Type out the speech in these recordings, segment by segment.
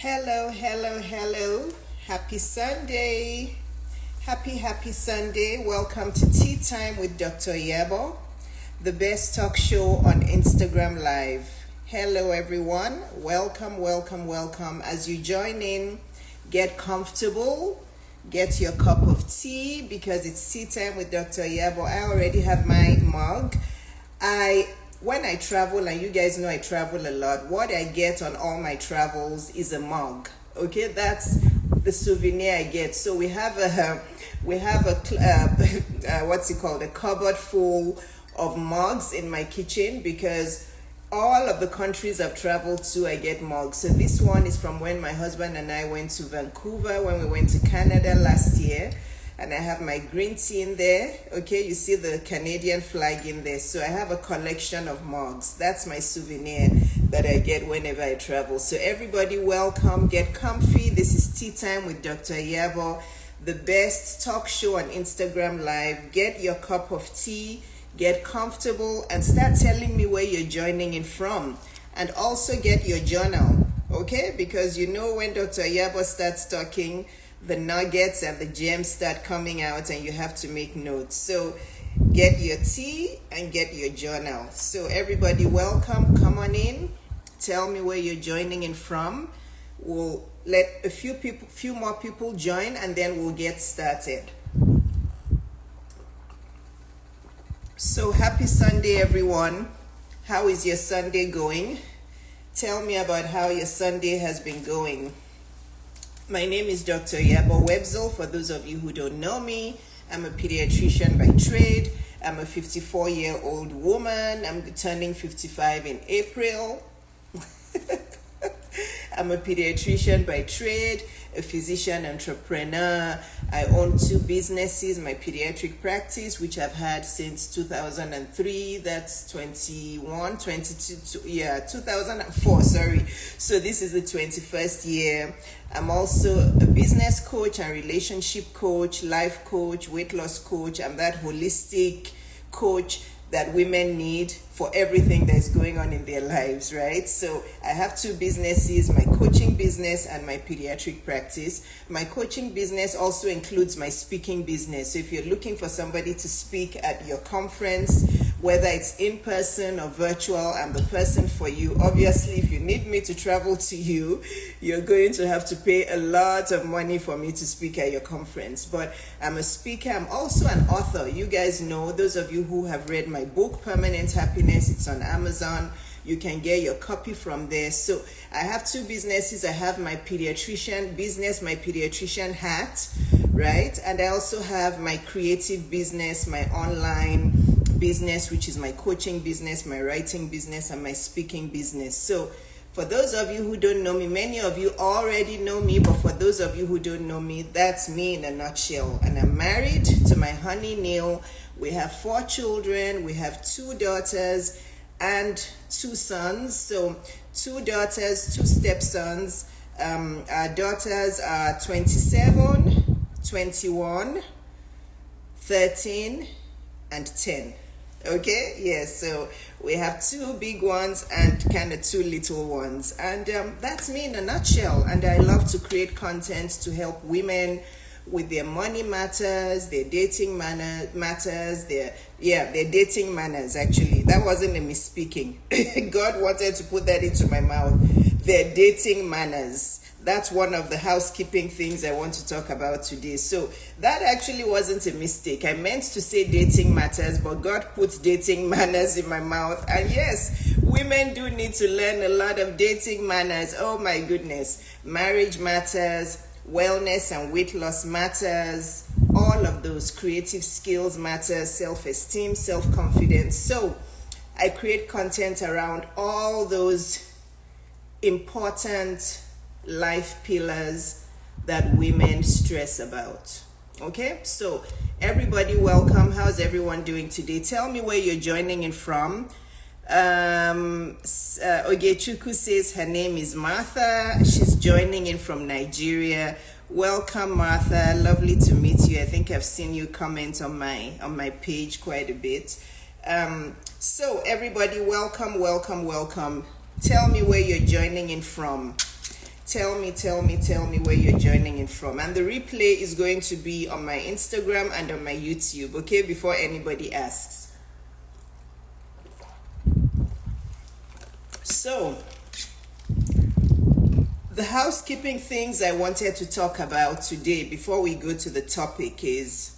Hello, hello, hello. Happy Sunday. Happy Sunday. Welcome to Tea Time with Dr. Iyabo, the best talk show on Instagram Live. Hello, everyone. Welcome. As you join in, get comfortable. Get your cup of tea because it's Tea Time with Dr. Iyabo. I already have my mug. When I travel, and you guys know I travel a lot, what I get on all my travels is a mug. Okay, that's the souvenir I get. So we have a cupboard full of mugs in my kitchen because all of the countries I've traveled to, I get mugs. So this one is from when my husband and I went to Vancouver, when we went to Canada last year. And I have my green tea in there. Okay, you see the Canadian flag in there. So I have a collection of mugs. That's my souvenir that I get whenever I travel. So everybody, welcome. Get comfy. This is Tea Time with Dr. Iyabo, the best talk show on Instagram Live. Get your cup of tea, get comfortable, and start telling me where you're joining in from. And also get your journal, okay? Because you know when Dr. Iyabo starts talking, the nuggets and the gems start coming out and you have to make notes. So get your tea and get your journal. So everybody, welcome. Come on in. Tell me where you're joining in from. We'll let a few more people join and then we'll get started. So happy Sunday, everyone. How is your Sunday going? Tell me about how your Sunday has been going. My name is Dr. Iyabo Webzel. For those of you who don't know me, I'm a pediatrician by trade. I'm a 54-year-old woman. I'm turning 55 in April. I'm a pediatrician by trade, a physician entrepreneur. I own 2 businesses, my pediatric practice, which I've had since 2003. That's 2004, sorry. So this is the 21st year. I'm also a business coach and relationship coach, life coach, weight loss coach. I'm that holistic coach that women need for everything that's going on in their lives, right? So I have 2 businesses, my coaching business and my pediatric practice. My coaching business also includes my speaking business. So if you're looking for somebody to speak at your conference, whether it's in person or virtual, I'm the person for you. Obviously, if you need me to travel to you, you're going to have to pay a lot of money for me to speak at your conference. But I'm a speaker. I'm also an author. You guys know, those of you who have read my book, Permanent Happiness, it's on Amazon. You can get your copy from there. So I have 2 businesses. I have my pediatrician business, my pediatrician hat, right? And I also have my creative business, my online business, which is my coaching business, my writing business, and my speaking business. So for those of you who don't know me, many of you already know me, but for those of you who don't know me, that's me in a nutshell. And I'm married to my honey Neil. We have 4 children. We have 2 daughters and 2 sons. So 2 daughters, 2 stepsons. Our daughters are 27, 21, 13, and 10. Okay, yes, so we have 2 big ones and kind of 2 little ones, and that's me in a nutshell. And I love to create content to help women with their money matters, their dating matters, their dating manners. Actually, that wasn't a misspeaking. God wanted to put that into my mouth. Their dating manners. That's one of the housekeeping things I want to talk about today. So that actually wasn't a mistake. I meant to say dating matters, but God put dating manners in my mouth. And yes, women do need to learn a lot of dating manners. Oh my goodness. Marriage matters, wellness and weight loss matters, all of those creative skills matter, self-esteem, self-confidence. So I create content around all those important life pillars that women stress about. Okay, so everybody, welcome. How's everyone doing today? Tell me where you're joining in from. Ogechuku says her name is Martha. She's joining in from Nigeria. Welcome, Martha. Lovely to meet you. I think I've seen you comment on my page quite a bit. So everybody, welcome. Tell me where you're joining in from. Tell me where you're joining in from. And the replay is going to be on my Instagram and on my YouTube, okay, before anybody asks. So, the housekeeping things I wanted to talk about today before we go to the topic is,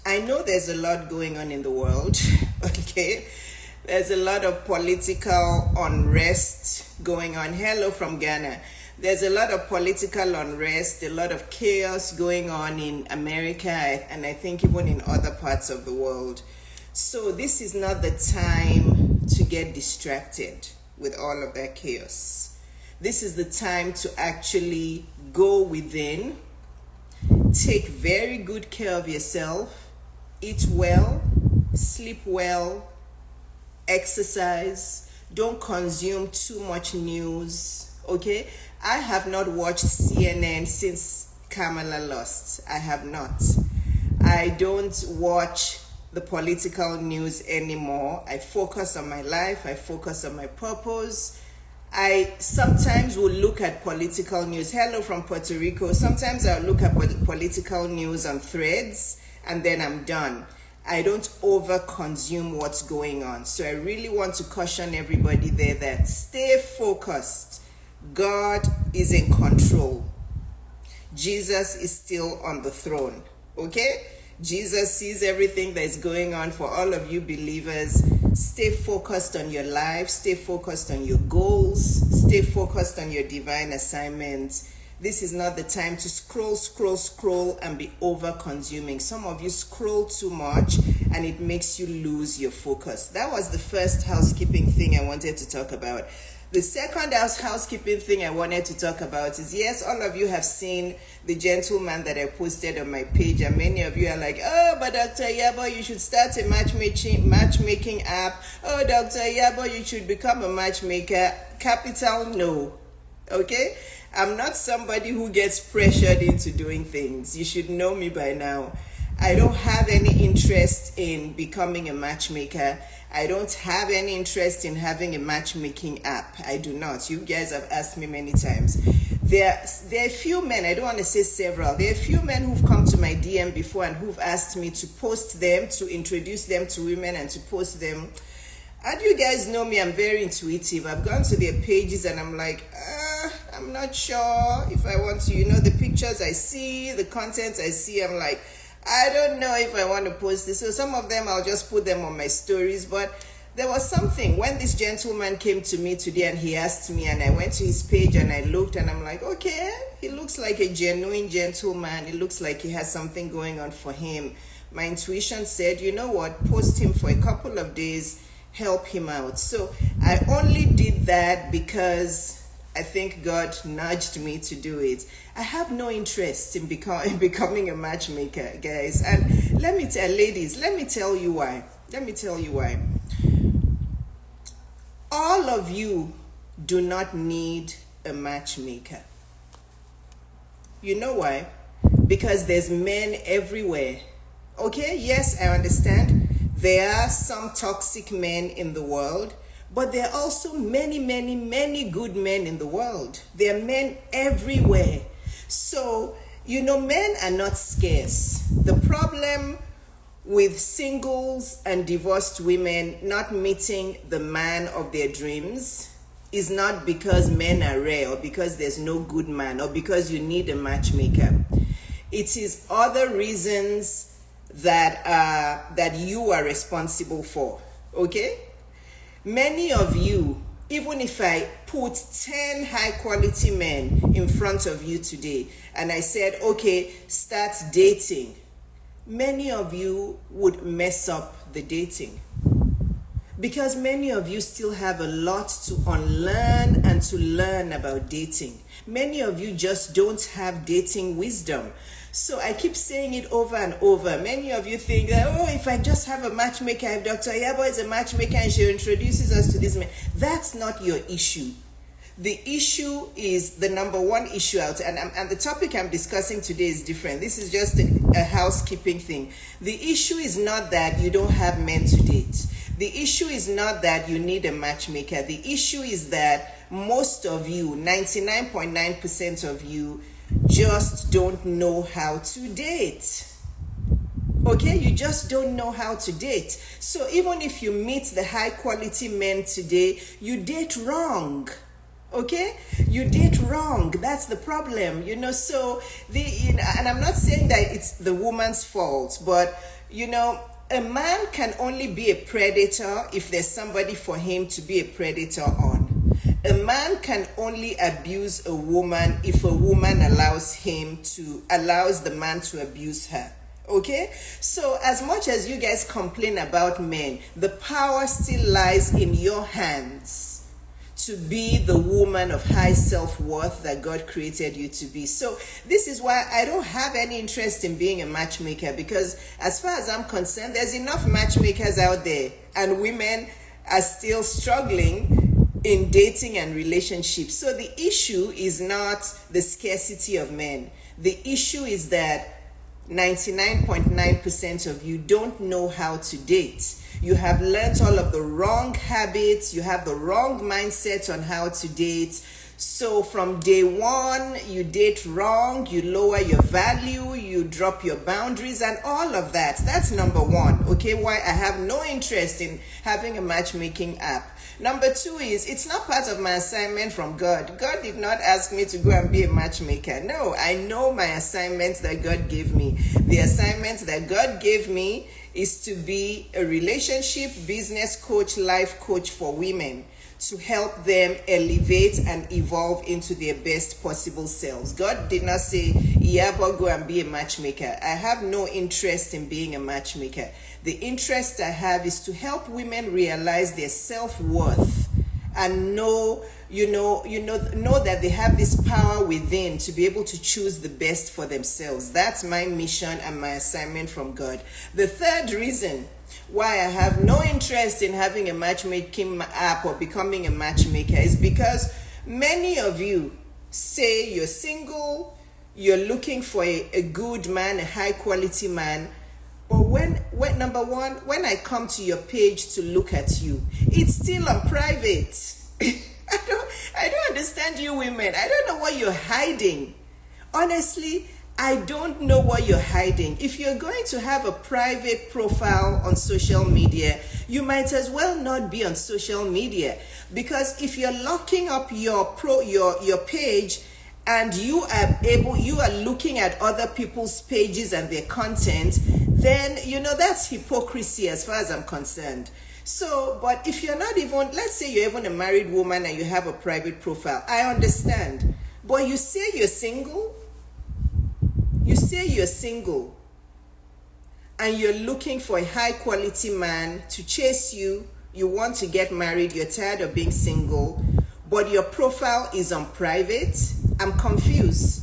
I know there's a lot going on in the world, okay? There's a lot of political unrest going on. Hello from Ghana. There's a lot of political unrest, a lot of chaos going on in America, and I think even in other parts of the world. So this is not the time to get distracted with all of that chaos. This is the time to actually go within, take very good care of yourself, eat well, sleep well, exercise, don't consume too much news, okay? I have not watched CNN since Kamala lost. I have not. I don't watch the political news anymore. I focus on my life. I focus on my purpose. I sometimes will look at political news. Hello from Puerto Rico. Sometimes I'll look at political news on threads and then I'm done. I don't over consume what's going on. So I really want to caution everybody there that stay focused. God is in control. Jesus is still on the throne. Okay? Jesus sees everything that is going on. For all of you believers, stay focused on your life, stay focused on your goals, stay focused on your divine assignments. This is not the time to scroll and be over consuming. Some of you scroll too much and it makes you lose your focus. That was the first housekeeping thing I wanted to talk about. The second housekeeping thing I wanted to talk about is, yes, all of you have seen the gentleman that I posted on my page, and many of you are like, oh, but Dr. Iyabo, you should start a matchmaking app. Oh, Dr. Iyabo, you should become a matchmaker. Capital no, okay? I'm not somebody who gets pressured into doing things. You should know me by now. I don't have any interest in becoming a matchmaker. I don't have any interest in having a matchmaking app. I do not. You guys have asked me many times. There are a few men, I don't want to say several, there are a few men who've come to my DM before and who've asked me to post them, to introduce them to women and to post them. How do you guys know me? I'm very intuitive. I've gone to their pages and I'm like, I'm not sure if I want to. You know, the pictures I see, the content I see, I'm like, I don't know if I want to post this. So some of them, I'll just put them on my stories. But there was something when this gentleman came to me today and he asked me, and I went to his page and I looked and I'm like, okay, he looks like a genuine gentleman. It looks like he has something going on for him. My intuition said, you know what, post him for a couple of days, help him out. So I only did that because I think God nudged me to do it. I have no interest in becoming a matchmaker, guys. And ladies, let me tell you why. All of you do not need a matchmaker. You know why? Because there's men everywhere. Okay, yes, I understand. There are some toxic men in the world, but there are also many, many, many good men in the world. There are men everywhere. So, you know, men are not scarce. The problem with singles and divorced women not meeting the man of their dreams is not because men are rare or because there's no good man or because you need a matchmaker. It is other reasons that you are responsible for, okay? Many of you, even if I put 10 high quality men in front of you today and I said, okay, start dating, many of you would mess up the dating. Because many of you still have a lot to unlearn and to learn about dating. Many of you just don't have dating wisdom. So I keep saying it over and over. Many of you think that, oh, if I just have a matchmaker, if Dr. Iyabo is a matchmaker and she introduces us to this man, that's not your issue. The issue is the number one issue out, and the topic I'm discussing today is different. This is just a housekeeping thing. The issue is not that you don't have men to date. The issue is not that you need a matchmaker. The issue is that most of you, 99.9% of you, just don't know how to date. Okay, you just don't know how to date. So even if you meet the high quality men today, you date wrong. Okay, you date wrong. That's the problem, so and I'm not saying that it's the woman's fault, but a man can only be a predator if there's somebody for him to be a predator on. A man can only abuse a woman if a woman allows the man to abuse her. Okay, so as much as you guys complain about men, the power still lies in your hands to be the woman of high self-worth that God created you to be. So this is why I don't have any interest in being a matchmaker, because as far as I'm concerned, there's enough matchmakers out there, and women are still struggling in dating and relationships. So the issue is not the scarcity of men. The issue is that 99.9% of you don't know how to date. You have learned all of the wrong habits. You have the wrong mindset on how to date. So from day one, you date wrong, you lower your value, you drop your boundaries and all of that. That's number one, okay? Why I have no interest in having a matchmaking app. Number two is, it's not part of my assignment from God. God did not ask me to go and be a matchmaker. No, I know my assignments that God gave me. The assignment that God gave me is to be a relationship business coach, life coach for women, to help them elevate and evolve into their best possible selves. God did not say, Iyabo, go and be a matchmaker. I have no interest in being a matchmaker. The interest I have is to help women realize their self-worth and know that they have this power within to be able to choose the best for themselves. That's my mission and my assignment from God. The third reason why I have no interest in having a matchmaking app or becoming a matchmaker is because many of you say you're single, you're looking for a good man, a high quality man, but when number one, when I come to your page to look at you, it's still on private. I don't understand you women. I don't know what you're hiding. Honestly, I don't know what you're hiding. If you're going to have a private profile on social media, you might as well not be on social media, because if you're locking up your page and you are looking at other people's pages and their content, then that's hypocrisy as far as I'm concerned. So, but if you're not even, let's say you're even a married woman and you have a private profile, I understand. But you say you're single. You say you're single and you're looking for a high quality man to chase you. You want to get married. You're tired of being single, but your profile is on private. I'm confused.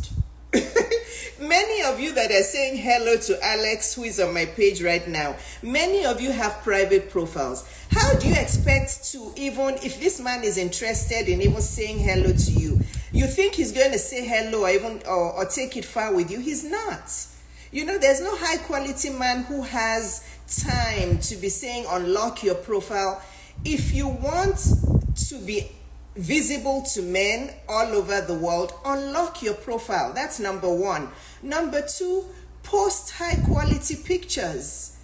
Many of you that are saying hello to Alex, who is on my page right now, many of you have private profiles. How do you expect to, even if this man is interested in even saying hello to you, you think he's going to say hello or take it far with you? He's not. There's no high quality man who has time to be saying unlock your profile. If you want to be visible to men all over the world, unlock your profile. That's number one. Number two, post high quality pictures.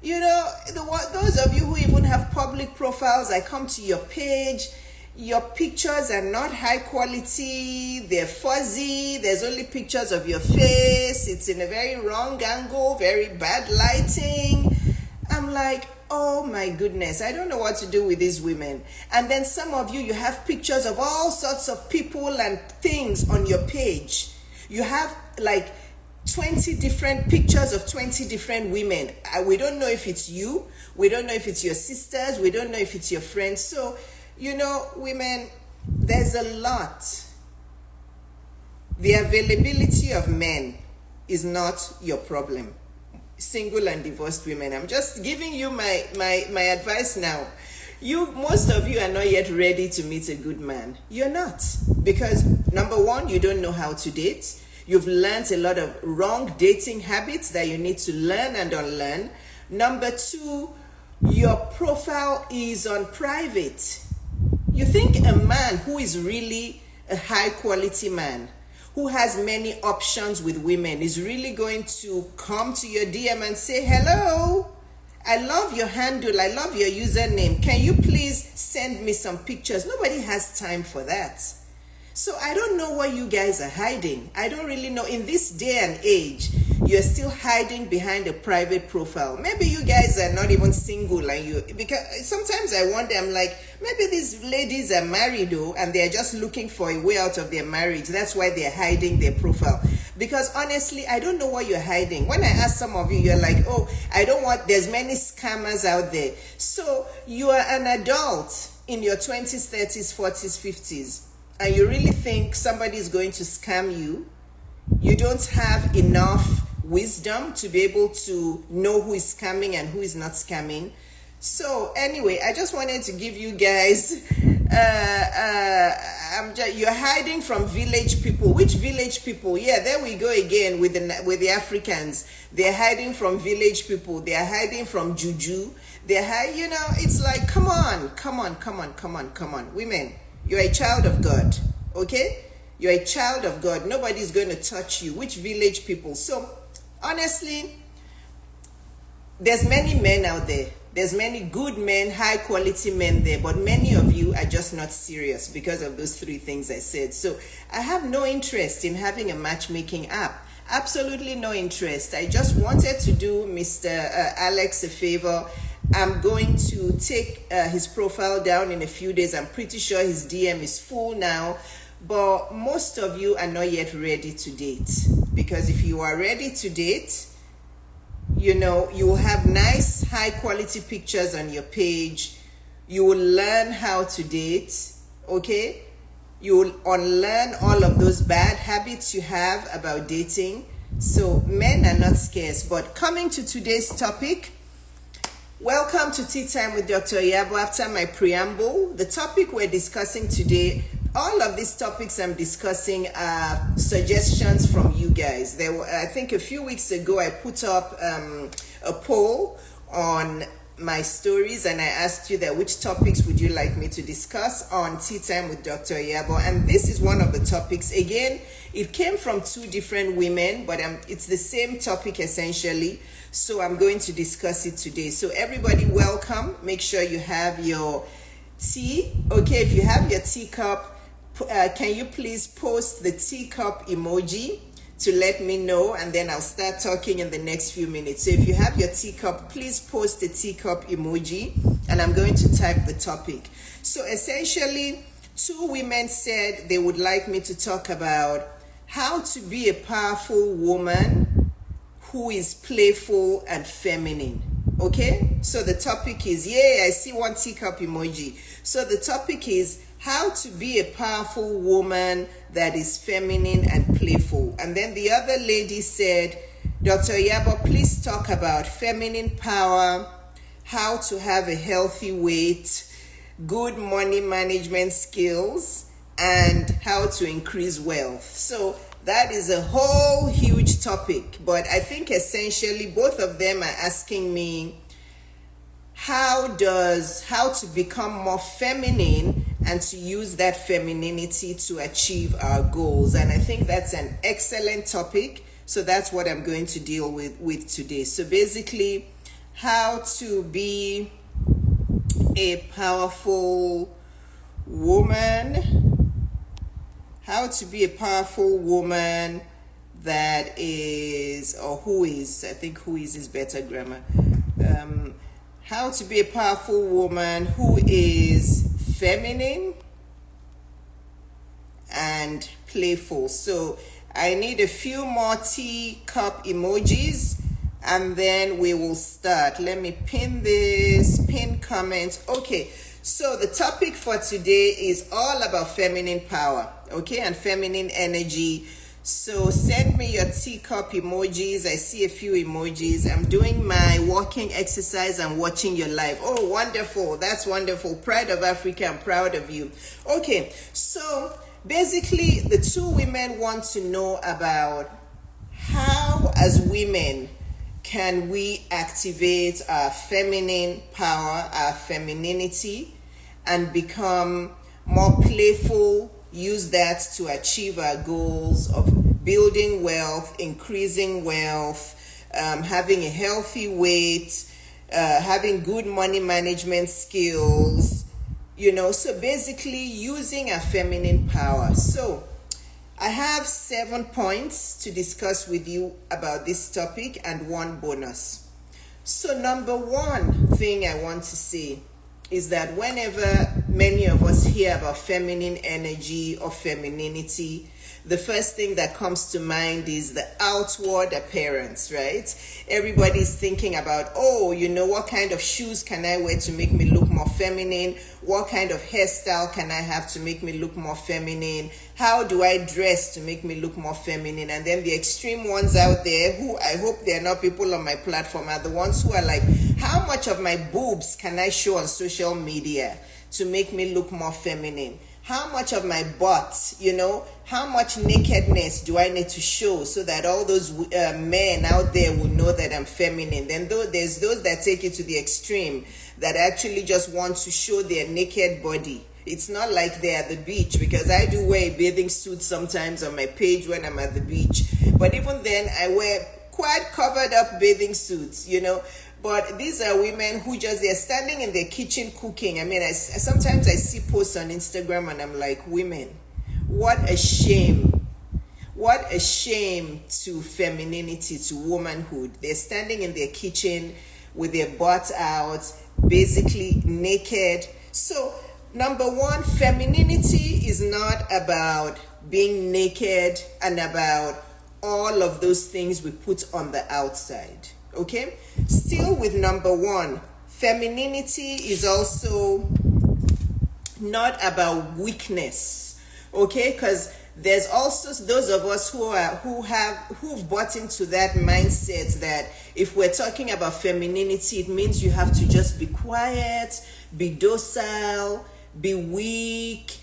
Those of you who even have public profiles, I come to your page, your pictures are not high quality, they're fuzzy, there's only pictures of your face, it's in a very wrong angle, very bad lighting. I'm like, oh my goodness, I don't know what to do with these women. And then some of you have pictures of all sorts of people and things on your page. You have like 20 different pictures of 20 different women. We don't know if it's you. We don't know if it's your sisters. We don't know if it's your friends. So, women, there's a lot. The availability of men is not your problem. Single and divorced women, I'm just giving you my advice now. Most of you are not yet ready to meet a good man. You're not, because number one, you don't know how to date. You've learned a lot of wrong dating habits that you need to learn and unlearn. Number two, your profile is on private. You think a man who is really a high quality man, who has many options with women, is really going to come to your DM and say, hello, I love your handle, I love your username, can you please send me some pictures? Nobody has time for that. So I don't know what you guys are hiding. I don't really know. In this day and age, you're still hiding behind a private profile. Maybe you guys are not even single, and because sometimes I wonder, I'm like, maybe these ladies are married though, and they're just looking for a way out of their marriage. That's why they're hiding their profile. Because honestly, I don't know what you're hiding. When I ask some of you, you're like, oh, there's many scammers out there. So you are an adult in your 20s, 30s, 40s, 50s. And you really think somebody is going to scam you. You don't have enough wisdom to be able to know who is scamming and who is not scamming. So anyway, I just wanted to give you guys, you're hiding from village people. Which village people? Yeah, there we go again with the Africans. They're hiding from village people. They're hiding from juju. It's like, come on, women. You're a child of God, okay? You're a child of God. Nobody's going to touch you. Which village people? So, honestly, there's many men out there. There's many good men, high quality men there, but many of you are just not serious because of those three things I said. So, I have no interest in having a matchmaking app. Absolutely no interest. I just wanted to do Mr. Alex a favor. I'm going to take his profile down in a few days. I'm pretty sure his DM is full now, but most of you are not yet ready to date. Because if you are ready to date, you will have nice, high quality pictures on your page. You will learn how to date, okay? You will unlearn all of those bad habits you have about dating. So men are not scarce. But coming to today's topic, welcome to Tea Time with Dr. Iyabo. After my preamble, the topic we're discussing today, all of these topics I'm discussing are suggestions from you guys. I think a few weeks ago, I put up a poll on my stories and I asked you that which topics would you like me to discuss on Tea Time with Dr. Iyabo, and this is one of the topics. Again, it came from two different women, but it's the same topic essentially, so I'm going to discuss it today. So everybody, welcome. Make sure you have your tea. Okay, if you have your teacup, can you please post the teacup emoji to let me know, and then I'll start talking in the next few minutes. So if you have your teacup, please post the teacup emoji, and I'm going to type the topic. So essentially, two women said they would like me to talk about how to be a powerful woman who is playful and feminine. Okay? So the topic is, yay, I see one teacup emoji. So the topic is how to be a powerful woman that is feminine and playful. And then the other lady said, Dr. Iyabo, please talk about feminine power, how to have a healthy weight, good money management skills, and how to increase wealth. So that is a whole huge topic, but I think essentially both of them are asking me how to become more feminine and to use that femininity to achieve our goals. And I think that's an excellent topic. So that's what I'm going to deal with today. So basically, how to be a powerful woman, how to be a powerful woman that is, or who is, I think who is better grammar. How to be a powerful woman who is feminine and playful. So I need a few more teacup emojis and then we will start. Let me pin this, pin comment. Okay, so the topic for today is all about feminine power, okay, and feminine energy. So send me your teacup emojis. I see a few emojis. I'm doing my walking exercise and watching your live. Oh, wonderful. That's wonderful. Pride of Africa. I'm proud of you. Okay, so basically the two women want to know about how as women can we activate our feminine power, our femininity, and become more playful, use that to achieve our goals of building wealth, increasing wealth, having a healthy weight, having good money management skills, so basically using our feminine power. So I have 7 points to discuss with you about this topic and one bonus. So number one thing I want to say is that whenever many of us hear about feminine energy or femininity, the first thing that comes to mind is the outward appearance, right? Everybody's thinking about, what kind of shoes can I wear to make me look more feminine? What kind of hairstyle can I have to make me look more feminine? How do I dress to make me look more feminine? And then the extreme ones out there, who I hope they're not people on my platform, are the ones who are like, how much of my boobs can I show on social media to make me look more feminine? How much of my butt, how much nakedness do I need to show so that all those men out there will know that I'm feminine? Then there's those that take it to the extreme, that actually just want to show their naked body. It's not like they're at the beach, because I do wear a bathing suit sometimes on my page when I'm at the beach. But even then, I wear quite covered up bathing suits, But these are women who they're standing in their kitchen cooking. I mean, sometimes I see posts on Instagram and I'm like, women, what a shame. What a shame to femininity, to womanhood. They're standing in their kitchen with their butts out, basically naked. So, number one, femininity is not about being naked and about all of those things we put on the outside. Okay? Still with number one, femininity is also not about weakness. Okay? Because there's also those of us who've bought into that mindset that if we're talking about femininity, it means you have to just be quiet, be docile, be weak,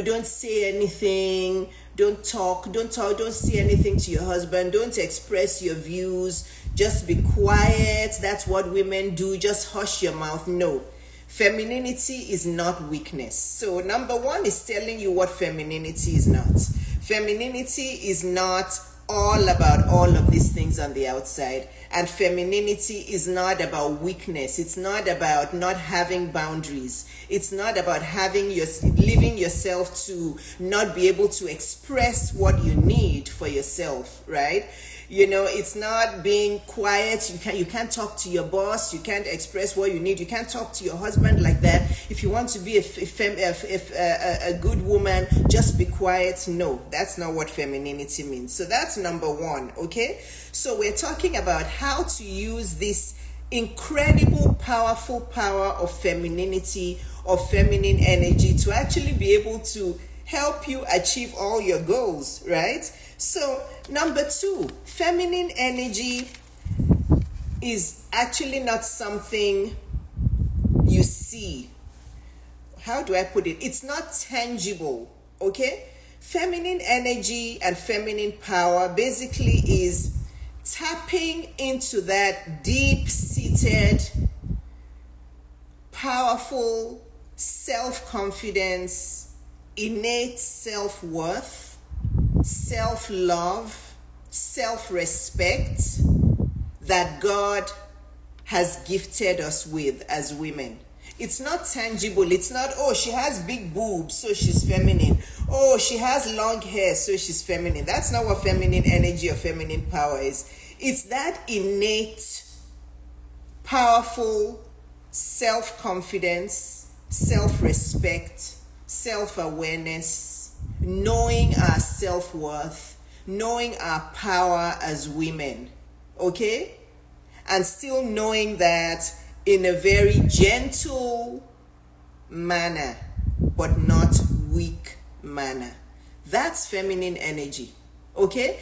don't say anything, don't say anything to your husband, don't express your views, just be quiet. That's what women do, just hush your mouth. No, femininity is not weakness. So number one is telling you what femininity is not. Femininity is not all about all of these things on the outside, and femininity is not about weakness. It's not about not having boundaries. It's not about leaving yourself to not be able to express what you need for yourself, right? It's not being quiet. You can't talk to your boss. You can't express what you need. You can't talk to your husband like that. If you want to be a good woman, just be quiet. No, that's not what femininity means. So that's number one, okay? So we're talking about how to use this incredible, powerful power of femininity, of feminine energy, to actually be able to help you achieve all your goals, right? So number two, feminine energy is actually not something you see. How do I put it? It's not tangible, okay? Feminine energy and feminine power basically is tapping into that deep-seated, powerful self-confidence, innate self-worth, self-love, self-respect that God has gifted us with as women. It's not tangible. It's not, she has big boobs, so she's feminine. She has long hair, so she's feminine. That's not what feminine energy or feminine power is. It's that innate, powerful self-confidence, self-respect, self-awareness, knowing our self-worth, knowing our power as women, okay? And still knowing that in a very gentle manner, but not weak manner. That's feminine energy, okay?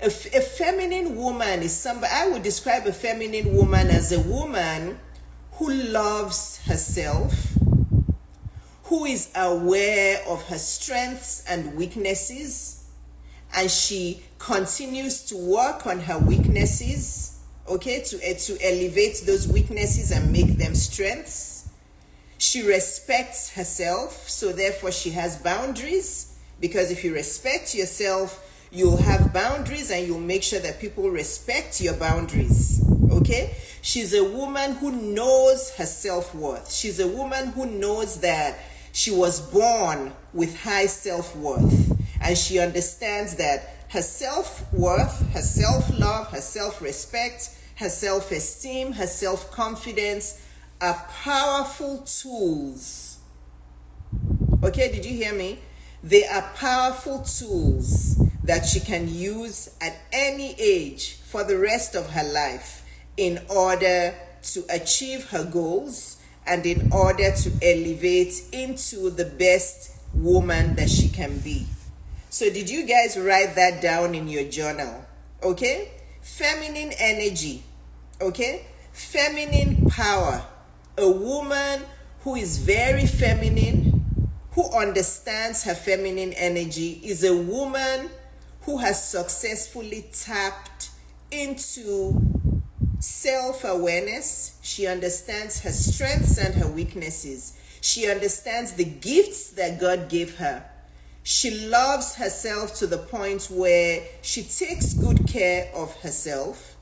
A feminine woman is somebody, I would describe a feminine woman as a woman who loves herself, who is aware of her strengths and weaknesses, and she continues to work on her weaknesses, okay, to elevate those weaknesses and make them strengths. She She respects herself, so therefore she has boundaries, because if you respect yourself, you'll have boundaries and you'll make sure that people respect your boundaries. Okay? She's a woman who knows her self-worth. She's a woman who knows that she was born with high self-worth, and she understands that her self-worth, her self-love, her self-respect, her self-esteem, her self-confidence are powerful tools. Okay, did you hear me? They are powerful tools that she can use at any age for the rest of her life in order to achieve her goals and in order to elevate into the best woman that she can be. So did you guys write that down in your journal? Okay? Feminine energy. Okay? Feminine power. A woman who is very feminine, who understands her feminine energy, is a woman who has successfully tapped into self-awareness. She understands her strengths and her weaknesses. She understands the gifts that God gave her. She loves herself to the point where she takes good care of herself.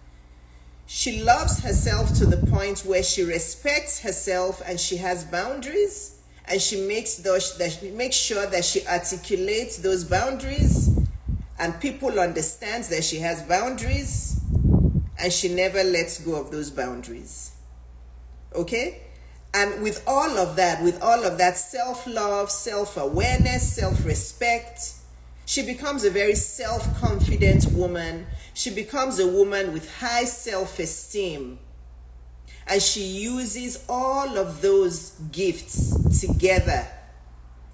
She loves herself to the point where she respects herself and she has boundaries, and she makes sure that she articulates those boundaries and people understand that she has boundaries, and she never lets go of those boundaries. Okay? And with all of that self-love, self-awareness, self-respect, she becomes a very self-confident woman. She becomes a woman with high self-esteem. And she uses all of those gifts together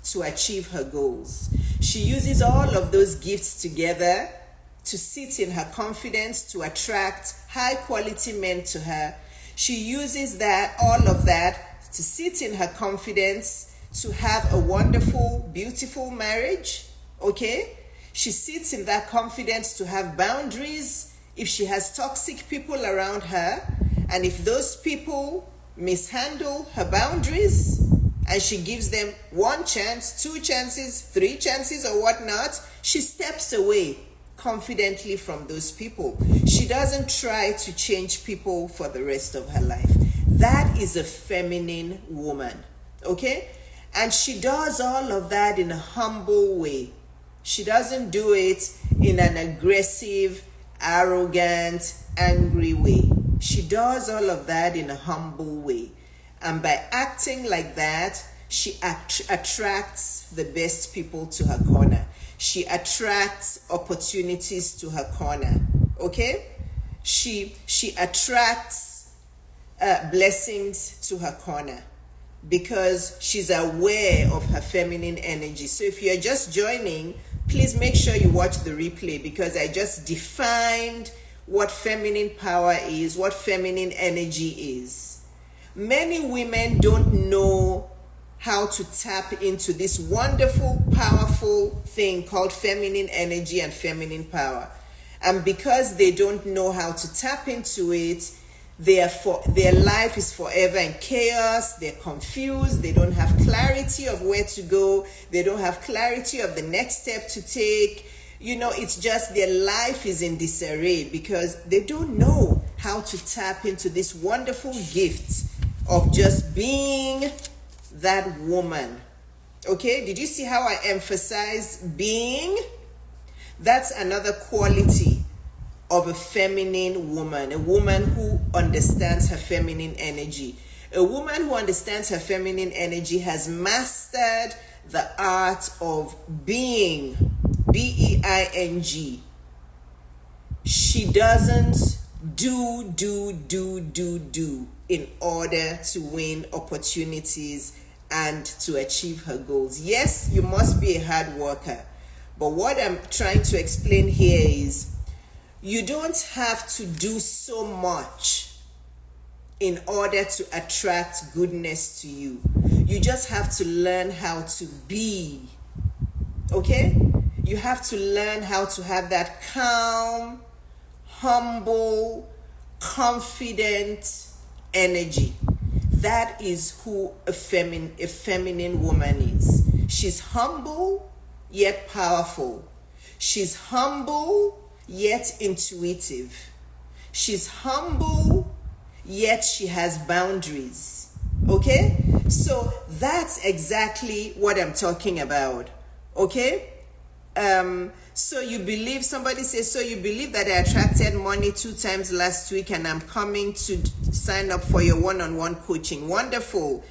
to achieve her goals. She uses all of those gifts together to sit in her confidence, to attract high-quality men to her. She uses all of that to sit in her confidence, to have a wonderful, beautiful marriage. Okay? She sits in that confidence to have boundaries if she has toxic people around her, and if those people mishandle her boundaries and she gives them 1 chance, 2 chances, 3 chances or whatnot, she steps away confidently from those people. She doesn't try to change people for the rest of her life. That is a feminine woman. Okay? And she does all of that in a humble way. She doesn't do it in an aggressive, arrogant, angry way. She does all of that in a humble way. And by acting like that, she attracts the best people to her corner. She attracts opportunities to her corner. Okay? She attracts blessings to her corner, because she's aware of her feminine energy. So if you're just joining, please make sure you watch the replay, because I just defined what feminine power is, what feminine energy is. Many women don't know how to tap into this wonderful, powerful thing called feminine energy and feminine power. And because they don't know how to tap into it, their life is forever in chaos. They're confused. They don't have clarity of where to go. They don't have clarity of the next step to take. You know, it's just their life is in disarray because they don't know how to tap into this wonderful gift of just being that woman. Okay, did you see how I emphasize being? That's another quality of a feminine woman, a woman who understands her feminine energy. A woman who understands her feminine energy has mastered the art of being, B-E-I-N-G. She doesn't do in order to win opportunities and to achieve her goals. Yes, you must be a hard worker, but what I'm trying to explain here is you don't have to do so much in order to attract goodness to you. You just have to learn how to be. Okay? You have to learn how to have that calm, humble, confident energy. That is who a feminine woman is. She's humble yet powerful. She's humble yet intuitive. She's humble yet she has boundaries. Okay? So that's exactly what I'm talking about. Okay? So you believe, somebody says, so you believe that I attracted money 2 times last week and I'm coming to sign up for your one-on-one coaching. Wonderful.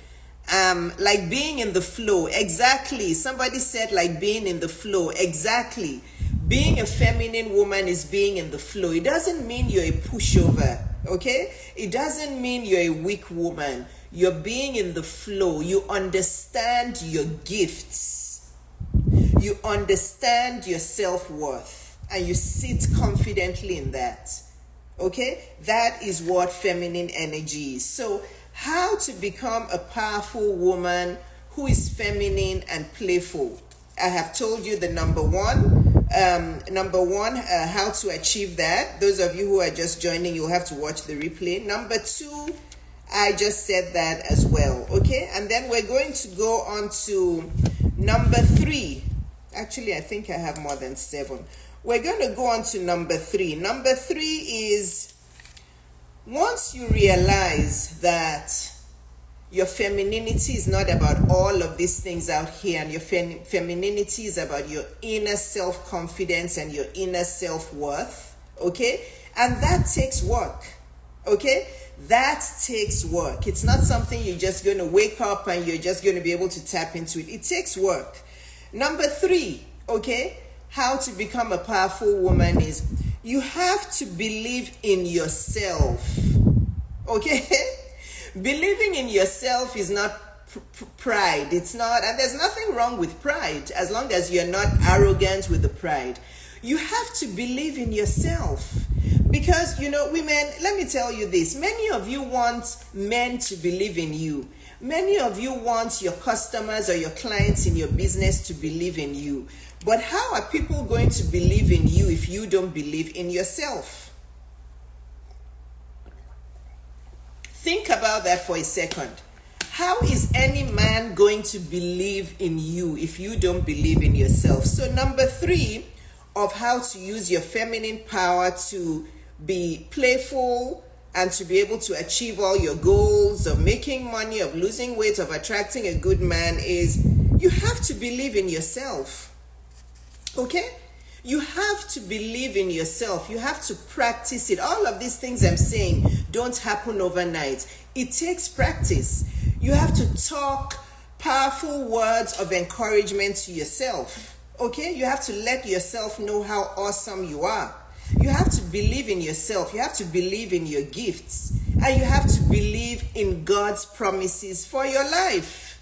Like being in the flow. Exactly. Somebody said like being in the flow. Exactly. Being a feminine woman is being in the flow. It doesn't mean you're a pushover. Okay? It doesn't mean you're a weak woman. You're being in the flow. You understand your gifts. You understand your self-worth and you sit confidently in that. Okay? That is what feminine energy is. So, how to become a powerful woman who is feminine and playful. I have told you the number one, how to achieve that. Those of you who are just joining, you'll have to watch the replay. Number 2, I just said that as well. Okay? And then we're going to go on to number 3. Actually, I think I have more than 7. We're going to go on to number 3. Number 3 is, once you realize that your femininity is not about all of these things out here, and your femininity is about your inner self-confidence and your inner self-worth, okay? And that takes work, okay? That takes work. It's not something you're just going to wake up and you're just going to be able to tap into it. It takes work. Number 3, okay, how to become a powerful woman is you have to believe in yourself, okay? Believing in yourself is not pride. It's not, and there's nothing wrong with pride as long as you're not arrogant with the pride. You have to believe in yourself because, you know, women, let me tell you this. Many of you want men to believe in you. Many of you want your customers or your clients in your business to believe in you. But how are people going to believe in you if you don't believe in yourself? Think about that for a second. How is any man going to believe in you if you don't believe in yourself? So number 3 of how to use your feminine power to be playful and to be able to achieve all your goals of making money, of losing weight, of attracting a good man is you have to believe in yourself. Okay? You have to believe in yourself. You have to practice it. All of these things I'm saying don't happen overnight. It takes practice. You have to talk powerful words of encouragement to yourself. Okay? You have to let yourself know how awesome you are. You have to believe in yourself. You have to believe in your gifts. And you have to believe in God's promises for your life.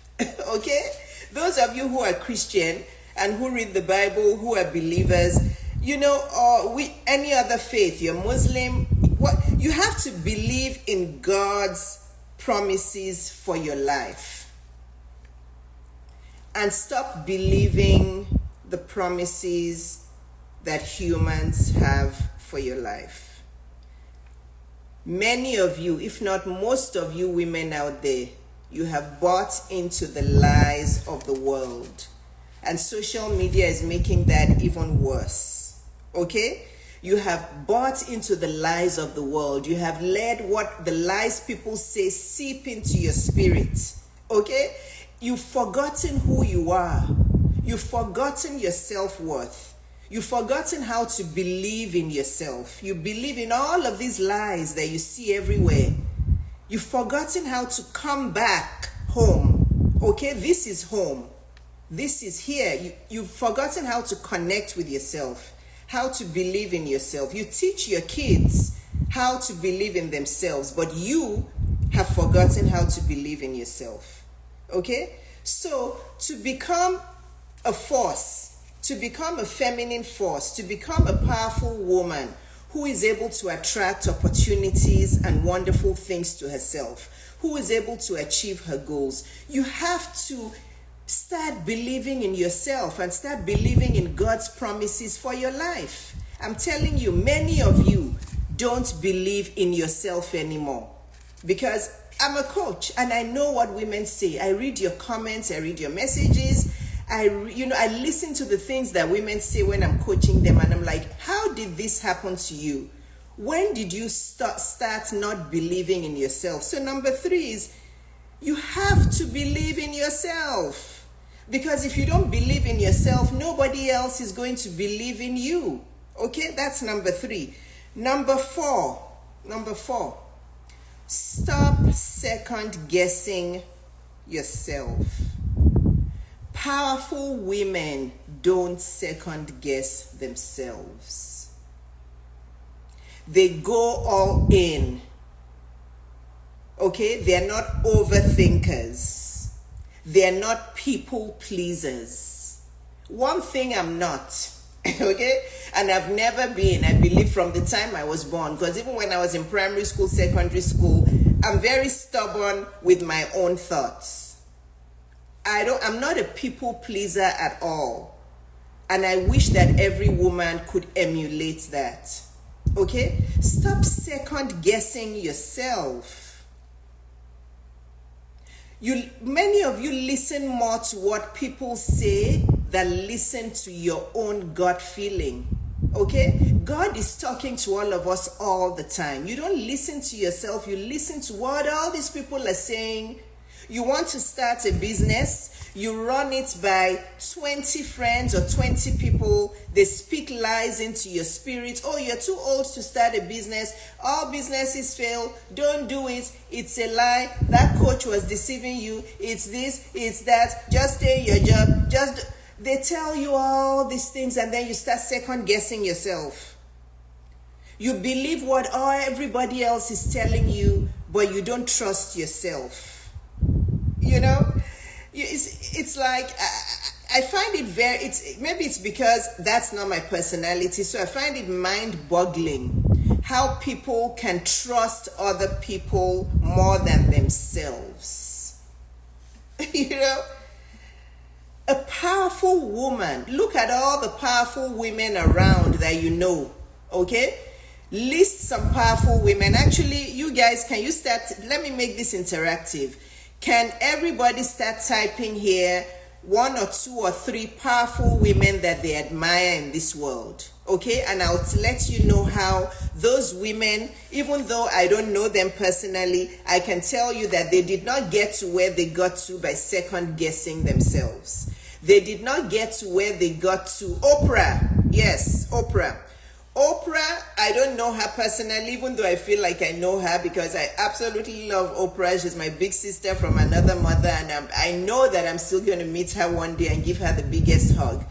Okay? Those of you who are Christian and who read the Bible, who are believers, you know, or any other faith, you're Muslim, you have to believe in God's promises for your life. And stop believing the promises that humans have for your life. Many of you, if not most of you women out there, you have bought into the lies of the world. And social media is making that even worse. Okay? You have bought into the lies of the world. You have let what the lies people say seep into your spirit. Okay? You've forgotten who you are. You've forgotten your self-worth. You've forgotten how to believe in yourself. You believe in all of these lies that you see everywhere. You've forgotten how to come back home. Okay, this is home. This is here. You've forgotten how to connect with yourself, how to believe in yourself. You teach your kids how to believe in themselves, but you have forgotten how to believe in yourself. Okay? So, to become a force, to become a feminine force, to become a powerful woman who is able to attract opportunities and wonderful things to herself, who is able to achieve her goals, you have to start believing in yourself and start believing in God's promises for your life. I'm telling you, many of you don't believe in yourself anymore because I'm a coach and I know what women say. I read your comments, I read your messages. I listen to the things that women say when I'm coaching them, and I'm like, how did this happen to you? When did you start not believing in yourself? So number 3 is you have to believe in yourself. Because if you don't believe in yourself, nobody else is going to believe in you. Okay, that's number 3. Number 4, stop second guessing yourself. Powerful women don't second guess themselves. They go all in. Okay, they're not overthinkers. They're not people pleasers. One thing I'm not, okay, and I've never been, I believe from the time I was born, because even when I was in primary school, secondary school, I'm very stubborn with my own thoughts. I'm not a people pleaser at all. And I wish that every woman could emulate that. Okay? Stop second guessing yourself. Many of you listen more to what people say than listen to your own gut feeling. Okay? God is talking to all of us all the time. You don't listen to yourself, you listen to what all these people are saying. You want to start a business, you run it by 20 friends or 20 people. They speak lies into your spirit. Oh, you're too old to start a business. All businesses fail. Don't do it. It's a lie. That coach was deceiving you. It's this, it's that. Just stay in your job. They tell you all these things, and then you start second guessing yourself. You believe what everybody else is telling you, but you don't trust yourself. You know, it's like I find it maybe it's because that's not my personality, so I find it mind-boggling how people can trust other people more than themselves. You know, a powerful woman, look at all the powerful women around that you know, okay? List some powerful women. Actually, you guys, can you start, let me make this interactive. Can everybody start typing here 1 or 2 or 3 powerful women that they admire in this world? Okay, and I'll let you know how those women, even though I don't know them personally, I can tell you that they did not get to where they got to by second guessing themselves. They did not get to where they got to. Oprah, yes, Oprah. Oprah, I don't know her personally, even though I feel like I know her because I absolutely love Oprah. She's my big sister from another mother, and I know that I'm still going to meet her one day and give her the biggest hug.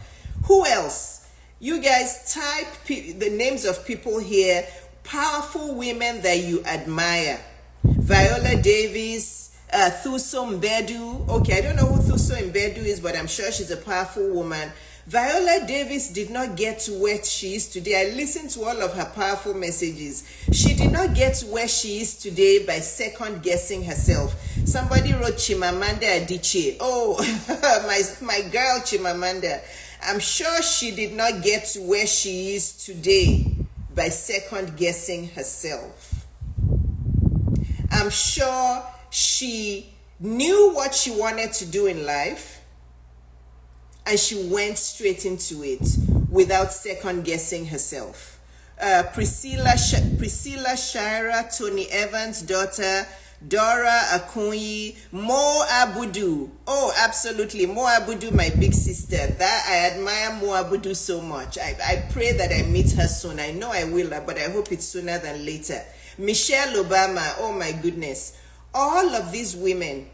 Who else? You guys type the names of people here, powerful women that you admire. Viola Davis, Thuso Mbedu. Okay, I don't know who Thuso Mbedu is, but I'm sure she's a powerful woman. Viola Davis did not get to where she is today. I listened to all of her powerful messages. She did not get to where she is today by second guessing herself. Somebody wrote Chimamanda Adichie. Oh, my girl Chimamanda. I'm sure she did not get to where she is today by second guessing herself. I'm sure she knew what she wanted to do in life, and she went straight into it without second guessing herself. Priscilla Shira, Tony Evans' daughter, Dora Akunyi, Mo Abudu. Oh, absolutely. Mo Abudu, my big sister. That I admire Mo Abudu so much. I pray that I meet her soon. I know I will, but I hope it's sooner than later. Michelle Obama. Oh my goodness. All of these women,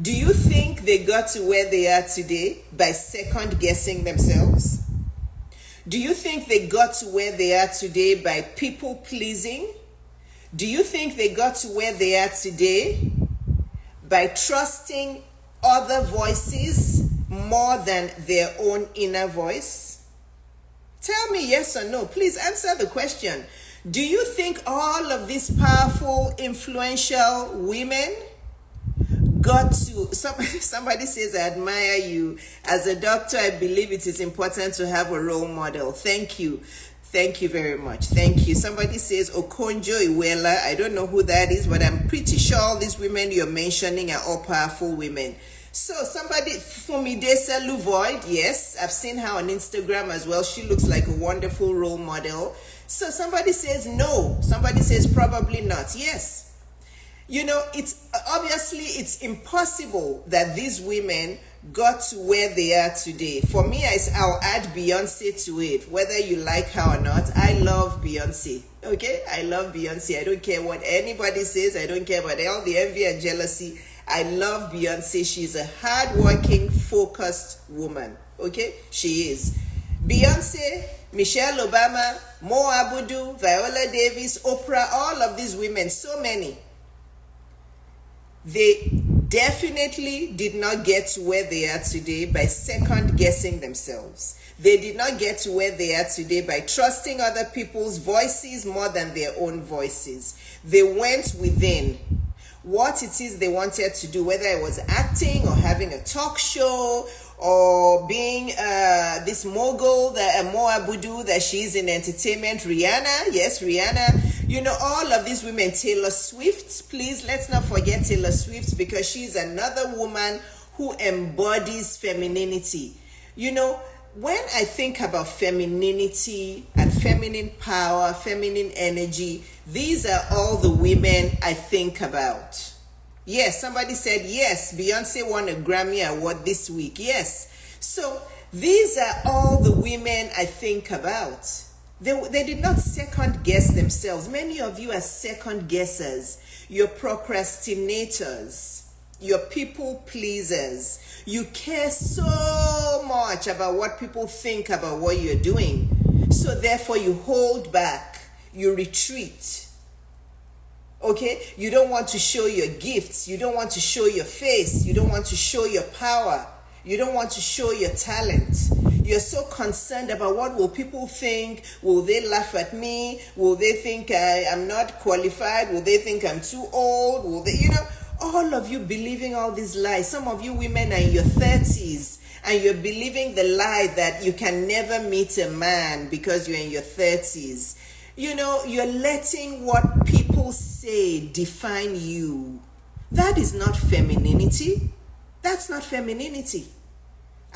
do you think they got to where they are today by second guessing themselves? Do you think they got to where they are today by people pleasing? Do you think they got to where they are today by trusting other voices more than their own inner voice? Tell me yes or no. Please answer the question. Do you think all of these powerful, influential women got to, somebody says, I admire you. As a doctor, I believe it is important to have a role model. Thank you. Thank you very much. Thank you. Somebody says Okonjo Iweala. I don't know who that is, but I'm pretty sure all these women you're mentioning are all powerful women. So somebody, Fumidesa Luvoid, yes, I've seen her on Instagram as well. She looks like a wonderful role model. So somebody says no. Somebody says probably not. Yes. You know, it's obviously it's impossible that these women got to where they are today. For me, I'll add Beyonce to it, whether you like her or not. I love Beyonce. Okay, I love Beyonce. I don't care what anybody says. I don't care about all the envy and jealousy. I love Beyonce. She's a hardworking, focused woman. Okay, she is. Beyonce, Michelle Obama, Mo Abudu, Viola Davis, Oprah, all of these women, so many. They definitely did not get to where they are today by second guessing themselves. They did not get to where they are today by trusting other people's voices more than their own voices. They went within what it is they wanted to do, whether it was acting or having a talk show or being this mogul, that Mo Abudu, that she's in entertainment. Rihanna, yes, Rihanna. You know, all of these women. Taylor Swift, please, let's not forget Taylor Swift, because she's another woman who embodies femininity. You know, when I think about femininity and feminine power, feminine energy, these are all the women I think about. Yes, somebody said, yes, Beyonce won a Grammy Award this week. Yes. So these are all the women I think about. They did not second guess themselves. Many of you are second guessers. You're procrastinators. You're people pleasers. You care so much about what people think about what you're doing. So therefore you hold back. You retreat. Okay? You don't want to show your gifts. You don't want to show your face. You don't want to show your power. You don't want to show your talent. You're so concerned about what will people think. Will they laugh at me? Will they think I'm not qualified? Will they think I'm too old? Will they, all of you believing all these lies. Some of you women are in your 30s and you're believing the lie that you can never meet a man because you're in your 30s. You're letting what people say define you. That is not femininity. That's not femininity.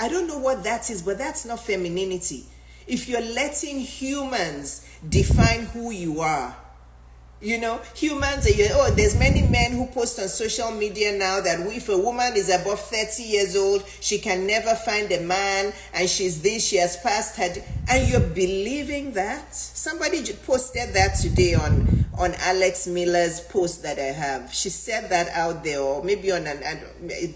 I don't know what that is, but that's not femininity. If you're letting humans define who you are, humans are, there's many men who post on social media now that if a woman is above 30 years old, she can never find a man, and she's this, she has passed her, and you're believing that? Somebody posted that today on Alex Miller's post that I have. She said that out there, or maybe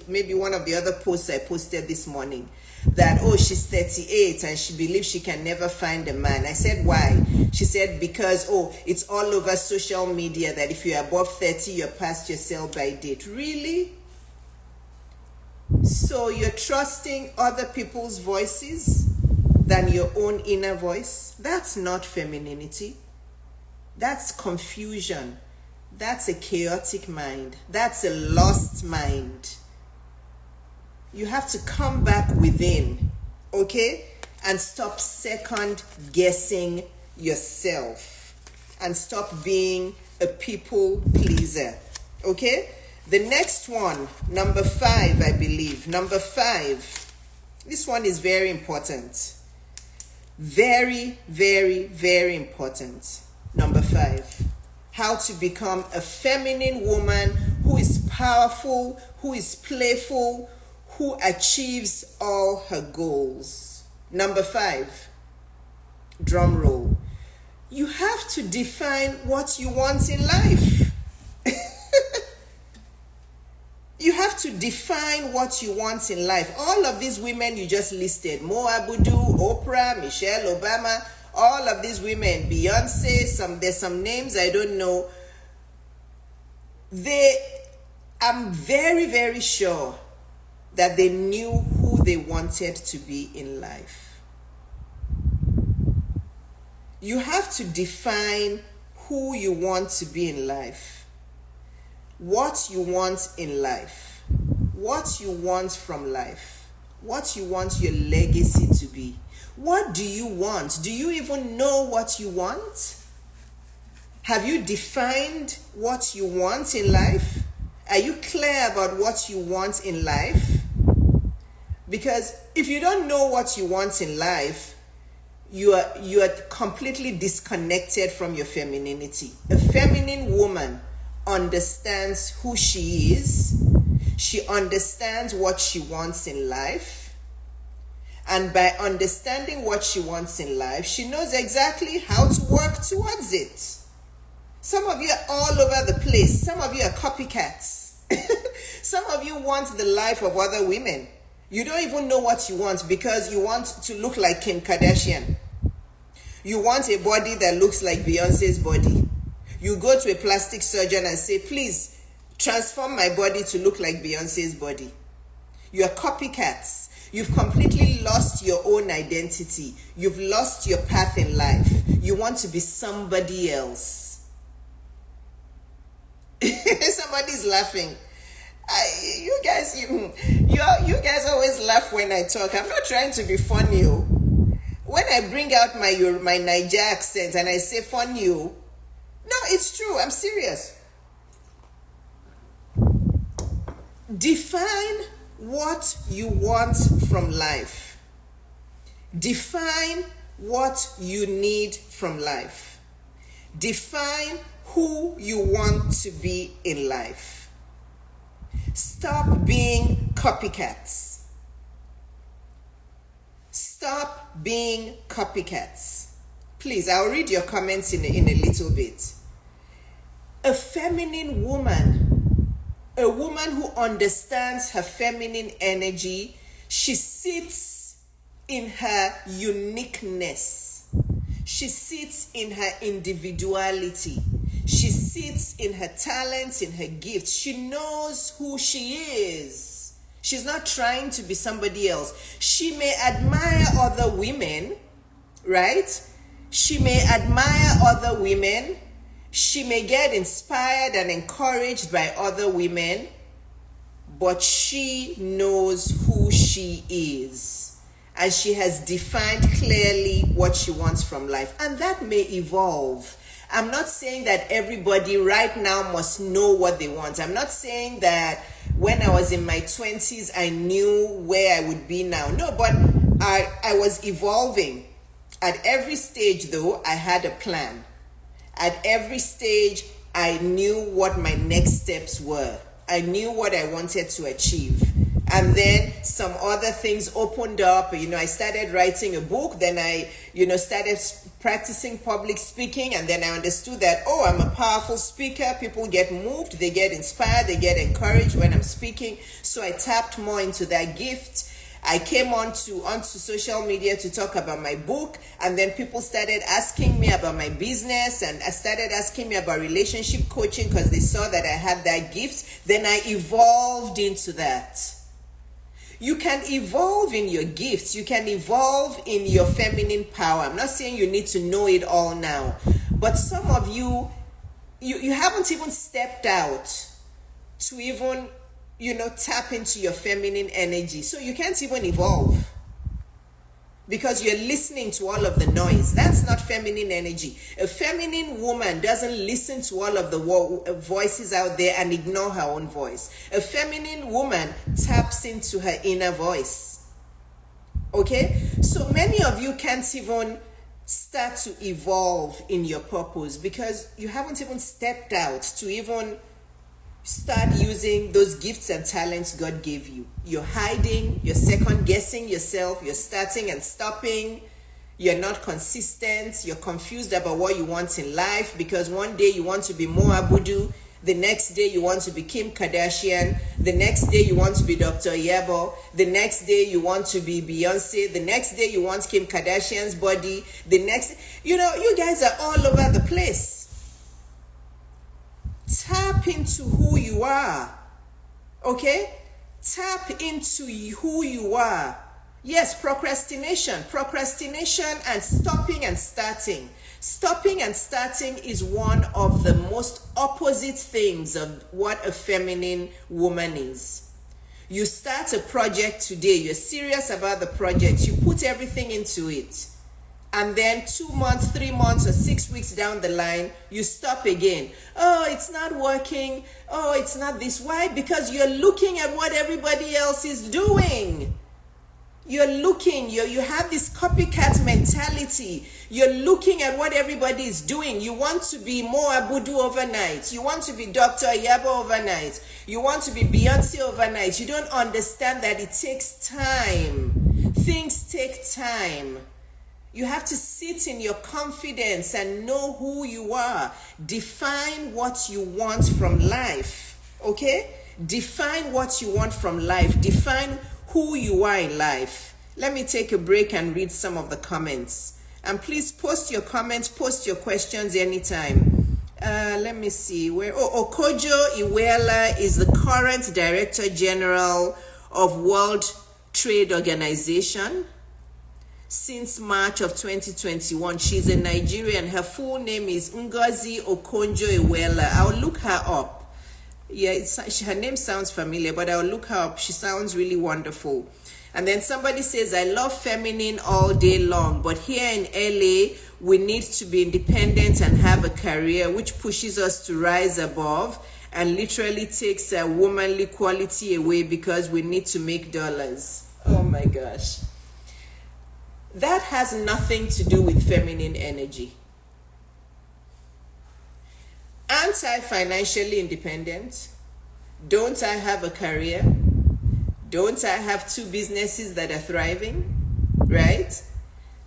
maybe one of the other posts I posted this morning, that she's 38 and she believes she can never find a man. I said, why? She said, because it's all over social media that if you're above 30 you're past your sell by date. Really? So you're trusting other people's voices than your own inner voice? That's not femininity. That's confusion. That's a chaotic mind. That's a lost mind. You have to come back within, okay? And stop second guessing yourself. And stop being a people pleaser, okay? The next one, number 5, I believe. Number 5. This one is very important. Very, very, very important. Number 5. How to become a feminine woman who is powerful, who is playful, who achieves all her goals. Number 5, drum roll. You have to define what you want in life. You have to define what you want in life. All of these women you just listed, Mo Abudu, Oprah, Michelle Obama, all of these women, Beyonce, there's some names I don't know. I'm very, very sure that they knew who they wanted to be in life. You have to define who you want to be in life, what you want in life, what you want from life, what you want your legacy to be. What do you want? Do you even know what you want? Have you defined what you want in life? Are you clear about what you want in life? Because if you don't know what you want in life, you are completely disconnected from your femininity. A feminine woman understands who she is. She understands what she wants in life. And by understanding what she wants in life, she knows exactly how to work towards it. Some of you are all over the place. Some of you are copycats. Some of you want the life of other women. You don't even know what you want because you want to look like Kim Kardashian. You want a body that looks like Beyonce's body. You go to a plastic surgeon and say, please transform my body to look like Beyonce's body. You are copycats. You've completely lost your own identity. You've lost your path in life. You want to be somebody else. Somebody's laughing. You guys always laugh when I talk. I'm not trying to be funny. When I bring out my Niger accent and I say funny, no, it's true. I'm serious. Define what you want from life. Define what you need from life. Define who you want to be in life. Stop being copycats. Stop being copycats. Please, I'll read your comments in a little bit. A feminine woman, a woman who understands her feminine energy, she sits in her uniqueness. She sits in her individuality. She sits in her talents, in her gifts. She knows who she is. She's not trying to be somebody else. She may admire other women, right? She may admire other women. She may get inspired and encouraged by other women, but she knows who she is. And she has defined clearly what she wants from life. And that may evolve. I'm not saying that everybody right now must know what they want. I'm not saying that when I was in my 20s, I knew where I would be now. No, but I was evolving. At every stage, though, I had a plan. At every stage, I knew what my next steps were. I knew what I wanted to achieve. And then some other things opened up. I started writing a book. Then I, started practicing public speaking. And then I understood that, I'm a powerful speaker. People get moved. They get inspired. They get encouraged when I'm speaking. So I tapped more into that gift. I came onto social media to talk about my book, and then people started asking me about my business, and I started asking me about relationship coaching because they saw that I had that gift. Then I evolved into that. You can evolve in your gifts. You can evolve in your feminine power. I'm not saying you need to know it all now, but some of you haven't even stepped out to even tap into your feminine energy. So you can't even evolve because you're listening to all of the noise. That's not feminine energy. A feminine woman doesn't listen to all of the voices out there and ignore her own voice. A feminine woman taps into her inner voice. Okay? So many of you can't even start to evolve in your purpose because you haven't even stepped out to even start using those gifts and talents God gave you. You're hiding, you're second guessing yourself, you're starting and stopping, you're not consistent, you're confused about what you want in life because one day you want to be Mo Abudu, the next day you want to be Kim Kardashian, the next day you want to be Dr. Iyabo, the next day you want to be Beyonce, the next day you want Kim Kardashian's body, you guys are all over the place. Tap into who you are, okay? Tap into who you are. Yes, procrastination and stopping and starting. Stopping and starting is one of the most opposite things of what a feminine woman is. You start a project today, you're serious about the project, you put everything into it. And then 2 months, 3 months, or 6 weeks down the line, you stop again. Oh, it's not working. Oh, it's not this. Why? Because you're looking at what everybody else is doing. You're looking, you have this copycat mentality. You're looking at what everybody is doing. You want to be more Abudu overnight. You want to be Dr. Iyabo overnight. You want to be Beyonce overnight. You don't understand that it takes time. Things take time. You have to sit in your confidence and know who you are. Define what you want from life, okay? Define what you want from life. Define who you are in life. Let me take a break and read some of the comments. And please post your comments, post your questions anytime. Let me see. Okojo Iweala is the current Director General of World Trade Organization. Since March of 2021, she's a Nigerian. Her full name is Ngozi Okonjo-Iweala. I'll look her up. Yeah, her name sounds familiar, but I'll look her up. She sounds really wonderful. And then somebody says, I love feminine all day long, but here in LA, we need to be independent and have a career which pushes us to rise above and literally takes a womanly quality away because we need to make dollars. Oh my gosh. That has nothing to do with feminine energy. Aren't I financially independent? Don't I have a career? Don't I have 2 businesses that are thriving? Right?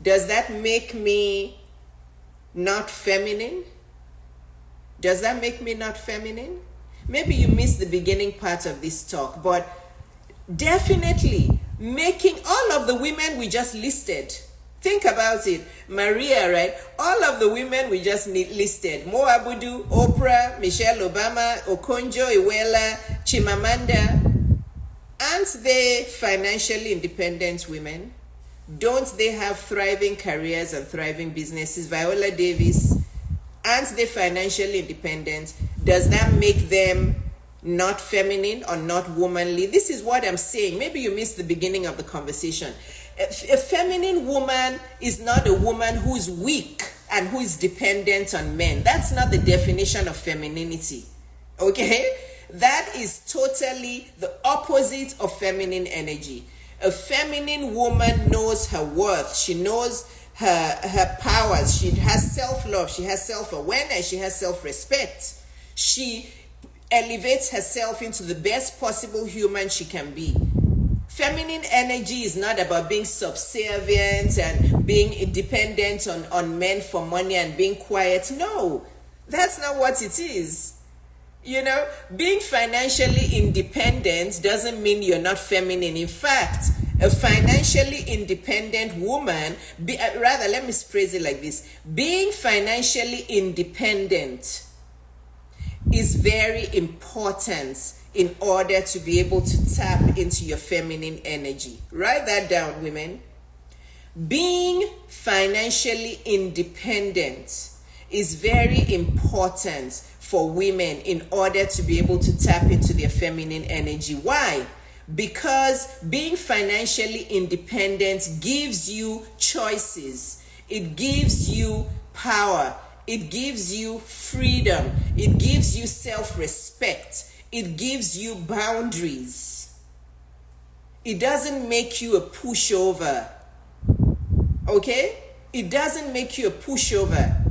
Does that make me not feminine? Does that make me not feminine? Maybe you missed the beginning part of this talk, but definitely making all of the women we just listed. Think about it. Maria, right? All of the women we just listed. Mo Abudu, Oprah, Michelle Obama, Okonjo-Iweala, Chimamanda. Aren't they financially independent women? Don't they have thriving careers and thriving businesses? Viola Davis, aren't they financially independent? Does that make them not feminine or not womanly? This is what I'm saying. Maybe you missed the beginning of the conversation. A feminine woman is not a woman who's weak and who is dependent on men. That's not the definition of femininity. Okay? That is totally the opposite of feminine energy. A feminine woman knows her worth. She knows her powers. She has self-love. She has self-awareness. She has self-respect. She elevates herself into the best possible human she can be. Feminine energy is not about being subservient and being dependent on men for money and being quiet. No, that's not what it is. You know, being financially independent doesn't mean you're not feminine. In fact, a financially independent woman, let me phrase it like this. Being financially independent is very important in order to be able to tap into your feminine energy. Write that down, women. Being financially independent is very important for women in order to be able to tap into their feminine energy. Why? Because being financially independent gives you choices. It gives you power. It gives you freedom. It gives you self-respect. It gives you boundaries. It doesn't make you a pushover. Okay? It doesn't make you a pushover.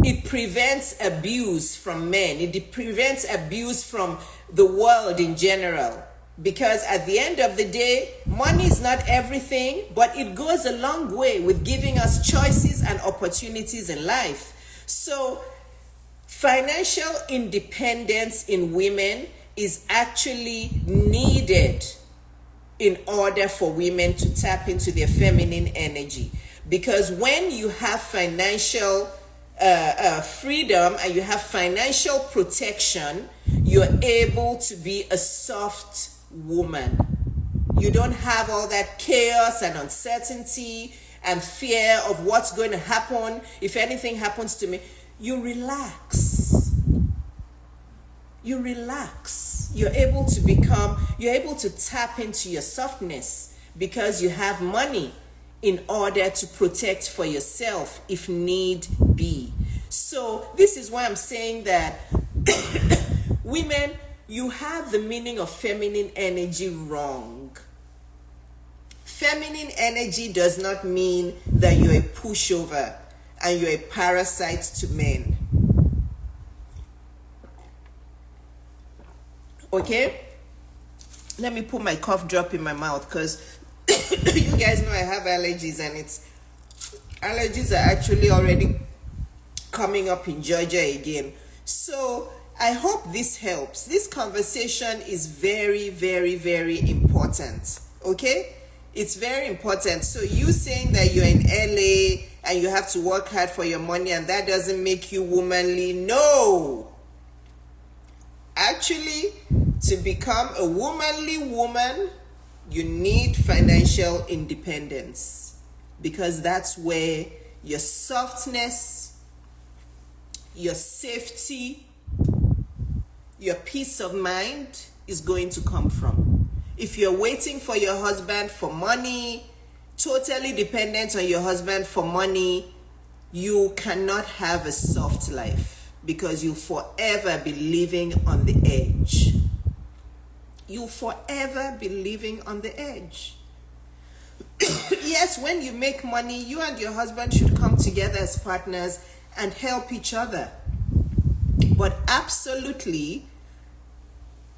It prevents abuse from men. It prevents abuse from the world in general. Because at the end of the day, money is not everything, but it goes a long way with giving us choices and opportunities in life. So, financial independence in women is actually needed in order for women to tap into their feminine energy. Because when you have financial freedom and you have financial protection, you're able to be a soft woman. You don't have all that chaos and uncertainty and fear of what's going to happen if anything happens to me. You relax. You relax. You're able to tap into your softness because you have money in order to protect for yourself if need be. So this is why I'm saying that women, you have the meaning of feminine energy wrong. Feminine energy does not mean that you're a pushover and you're a parasite to men. Okay? Let me put my cough drop in my mouth because you guys know I have allergies, and allergies are actually already coming up in Georgia again. So I hope this helps. This conversation is very, very, very important. Okay? It's very important. So you saying that you're in LA and you have to work hard for your money and that doesn't make you womanly. No. Actually, to become a womanly woman, you need financial independence, because that's where your softness, your safety, your peace of mind is going to come from. If you're waiting for your husband for money, totally dependent on your husband for money, you cannot have a soft life, because you'll forever be living on the edge. You'll forever be living on the edge. Yes, when you make money, you and your husband should come together as partners and help each other. But absolutely,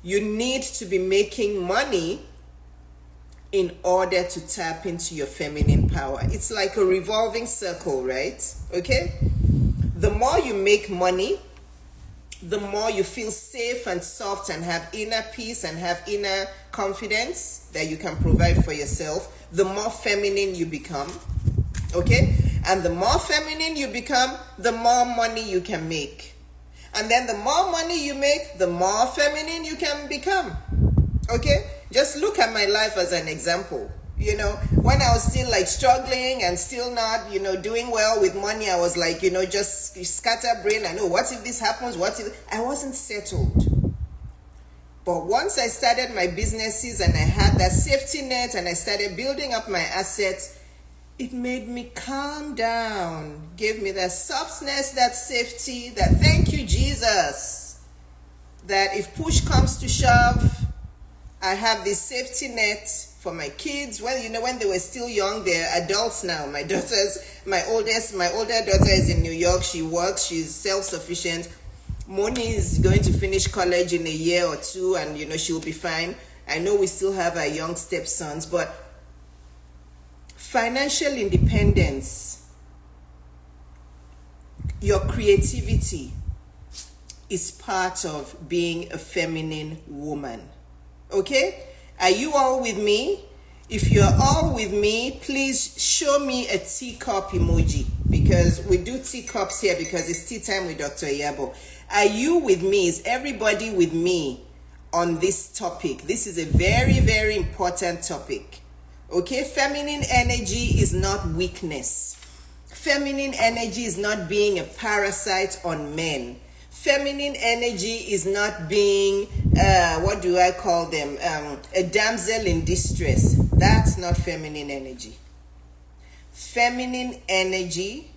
you need to be making money in order to tap into your feminine power. It's like a revolving circle, right? Okay? The more you make money, the more you feel safe and soft and have inner peace and have inner confidence that you can provide for yourself, the more feminine you become. Okay? And the more feminine you become, the more money you can make. And then the more money you make, the more feminine you can become. Okay? Just look at my life as an example. You know, when I was still like struggling and still not, doing well with money, I was like, just scatterbrained. I know, what if this happens? What if... I wasn't settled. But once I started my businesses and I had that safety net and I started building up my assets, it made me calm down, gave me that softness, that safety, that thank you, Jesus, that if push comes to shove, I have this safety net for my kids. Well, when they were still young, they're adults now. My older daughter is in New York. She works, she's self-sufficient. Moni is going to finish college in a year or two, and she'll be fine. I know we still have our young stepsons, but financial independence, your creativity is part of being a feminine woman. Okay? Are you all with me? If you're all with me, please show me a teacup emoji, because we do teacups here because it's tea time with Dr. Iyabo. Are you with me? Is everybody with me on this topic? This is a very, very important topic. Okay? Feminine energy is not weakness. Feminine energy is not being a parasite on men. Feminine energy is not being, what do I call them? A damsel in distress. That's not feminine energy. Feminine energy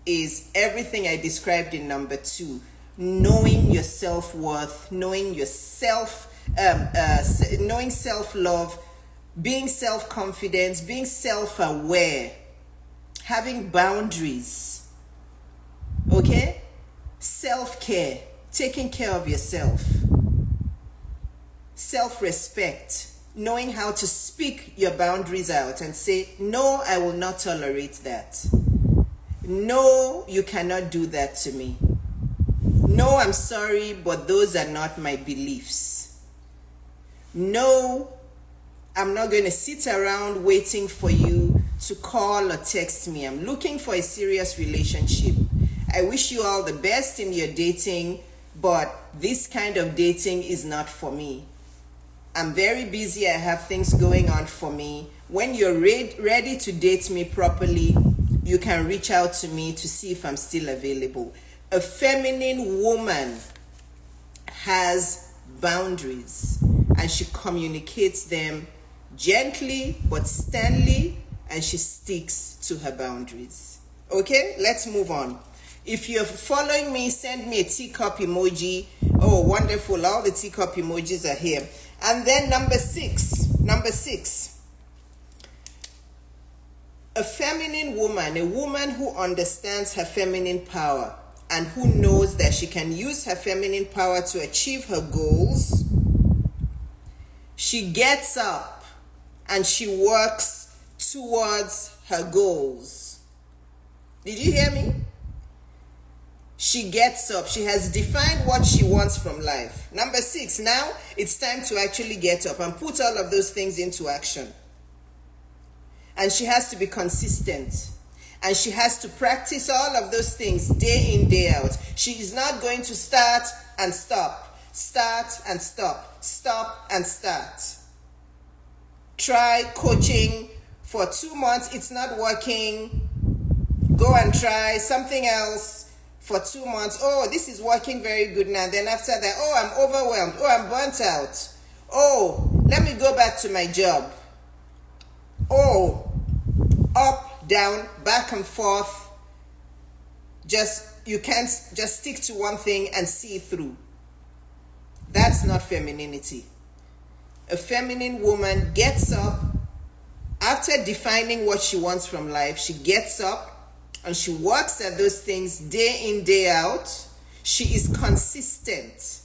is everything I described in number 2. Knowing your self-worth, knowing yourself, knowing self-love, being self-confident, being self-aware, having boundaries. Okay? Self-care, taking care of yourself. Self-respect, knowing how to speak your boundaries out and say, no, I will not tolerate that. No, you cannot do that to me. No, I'm sorry, but those are not my beliefs. No, I'm not going to sit around waiting for you to call or text me. I'm looking for a serious relationship. I wish you all the best in your dating, but this kind of dating is not for me. I'm very busy. I have things going on for me. When you're ready to date me properly, you can reach out to me to see if I'm still available. A feminine woman has boundaries, and she communicates them gently but sternly, and she sticks to her boundaries. Okay, let's move on. If you're following me, send me a teacup emoji. Oh, wonderful. All the teacup emojis are here. And then number six, a feminine woman, a woman who understands her feminine power and who knows that she can use her feminine power to achieve her goals. She gets up and she works towards her goals. Did you hear me? She gets up. She has defined what she wants from life. Number 6, now it's time to actually get up and put all of those things into action. And she has to be consistent. And she has to practice all of those things day in, day out. She is not going to start and stop. Start and stop. Stop and start. Try coaching for 2 months. It's not working. Go and try something else for 2 months. Oh, this is working very good now. Then after that, oh, I'm overwhelmed. Oh, I'm burnt out. Oh, let me go back to my job. Oh, up, down, back and forth. You can't just stick to one thing and see it through. That's not femininity. A feminine woman gets up after defining what she wants from life. She gets up and she works at those things day in, day out. She is consistent.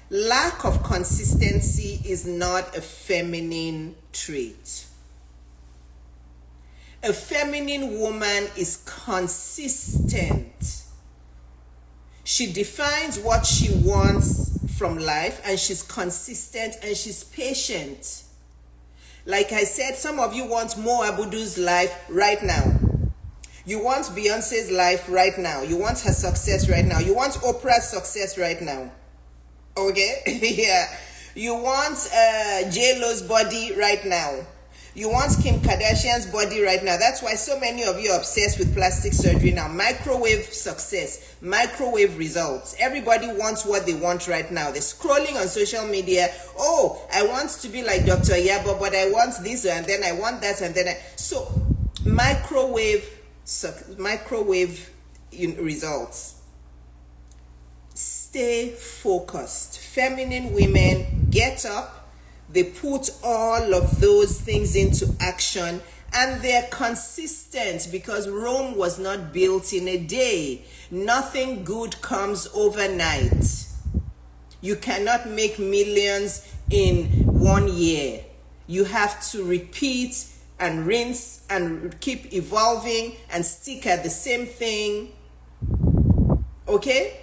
Lack of consistency is not a feminine trait. A feminine woman is consistent. She defines what she wants from life, and she's consistent and she's patient. Like I said, some of you want Mo Abudu's life right now. You want Beyonce's life right now. You want her success right now. You want Oprah's success right now. Okay? Yeah. You want J-Lo's body right now. You want Kim Kardashian's body right now. That's why so many of you are obsessed with plastic surgery now. Microwave success, microwave results. Everybody wants what they want right now. They're scrolling on social media. Oh, I want to be like Dr. Iyabo, but I want this and then I want that and then so microwave results. Stay focused. Feminine women get up. They put all of those things into action, and they're consistent, because Rome was not built in a day. Nothing good comes overnight. You cannot make millions in 1 year. You have to repeat and rinse and keep evolving and stick at the same thing. Okay?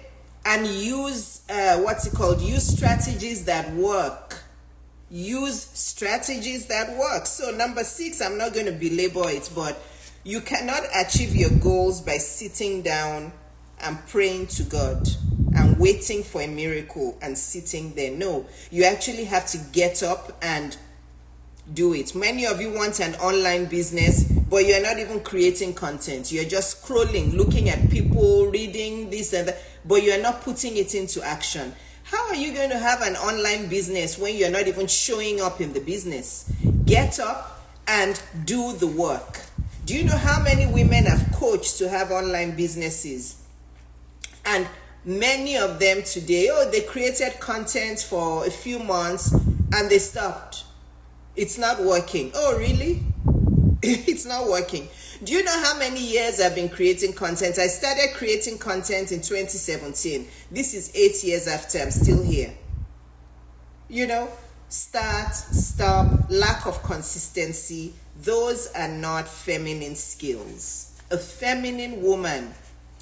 And use, use strategies that work. Use strategies that work. So number 6, I'm not going to belabor it, but you cannot achieve your goals by sitting down and praying to God and waiting for a miracle and sitting there. No, you actually have to get up and do it. Many of you want an online business, but you're not even creating content. You're just scrolling, looking at people, reading this and that, but you're not putting it into action. How are you going to have an online business when you're not even showing up in the business? Get up and do the work. Do you know how many women have coached to have online businesses? And many of them today, they created content for a few months and they stopped. It's not working. Oh, really? It's not working. Do you know how many years I've been creating content? I started creating content in 2017. This is 8 years after. I'm still here. You know, start, stop, lack of consistency. Those are not feminine skills. A feminine woman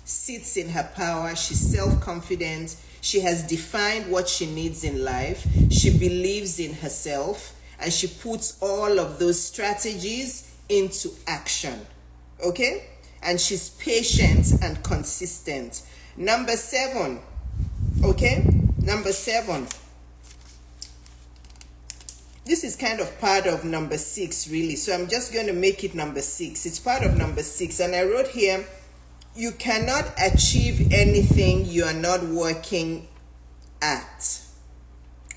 sits in her power. She's self-confident. She has defined what she needs in life. She believes in herself. And she puts all of those strategies into action. Okay? And she's patient and consistent. Number 7. Okay? Number 7. This is kind of part of number 6, really. So I'm just going to make it number 6. It's part of number 6. And I wrote here, you cannot achieve anything you are not working at.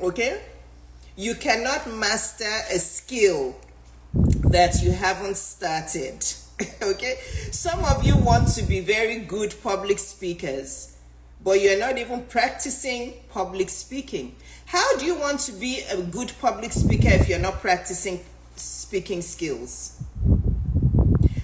Okay? You cannot master a skill that you haven't started. Okay? Some of you want to be very good public speakers, but you're not even practicing public speaking. How do you want to be a good public speaker if you're not practicing speaking skills?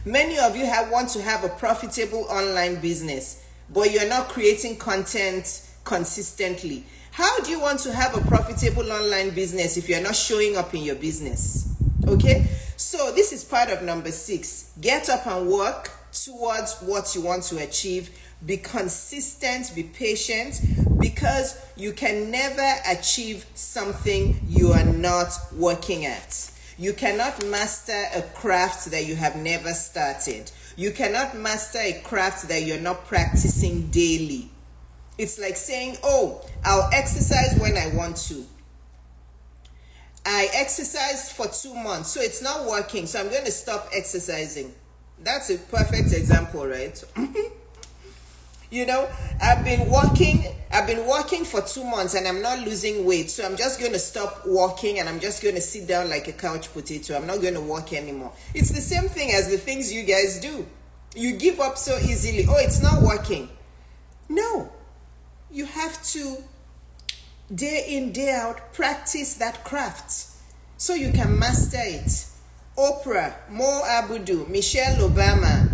Many of you want to have a profitable online business, but you're not creating content consistently. How do you want to have a profitable online business if you're not showing up in your business? Okay? So this is part of number 6. Get up and work towards what you want to achieve. Be consistent, be patient, because you can never achieve something you are not working at. You cannot master a craft that you have never started. You cannot master a craft that you're not practicing daily. It's like saying, oh, I'll exercise when I want to. I exercised for 2 months, so it's not working, so I'm going to stop exercising. That's a perfect example, right? You know, I've been walking for 2 months and I'm not losing weight, so I'm just going to stop walking and I'm just going to sit down like a couch potato. I'm not going to walk anymore. It's the same thing as the things you guys do. You give up so easily. Oh, it's not working. No. You have to, day in, day out, practice that craft so you can master it. Oprah, Mo Abudu, Michelle Obama,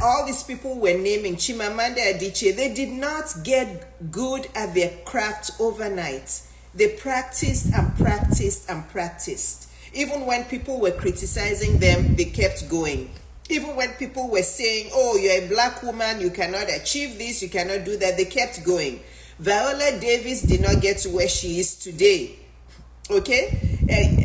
all these people were naming, Chimamanda Adichie, they did not get good at their craft overnight. They practiced and practiced and practiced. Even when people were criticizing them, they kept going. Even when people were saying, oh, you're a black woman, you cannot achieve this, you cannot do that, they kept going. Viola Davis did not get to where she is today. Okay?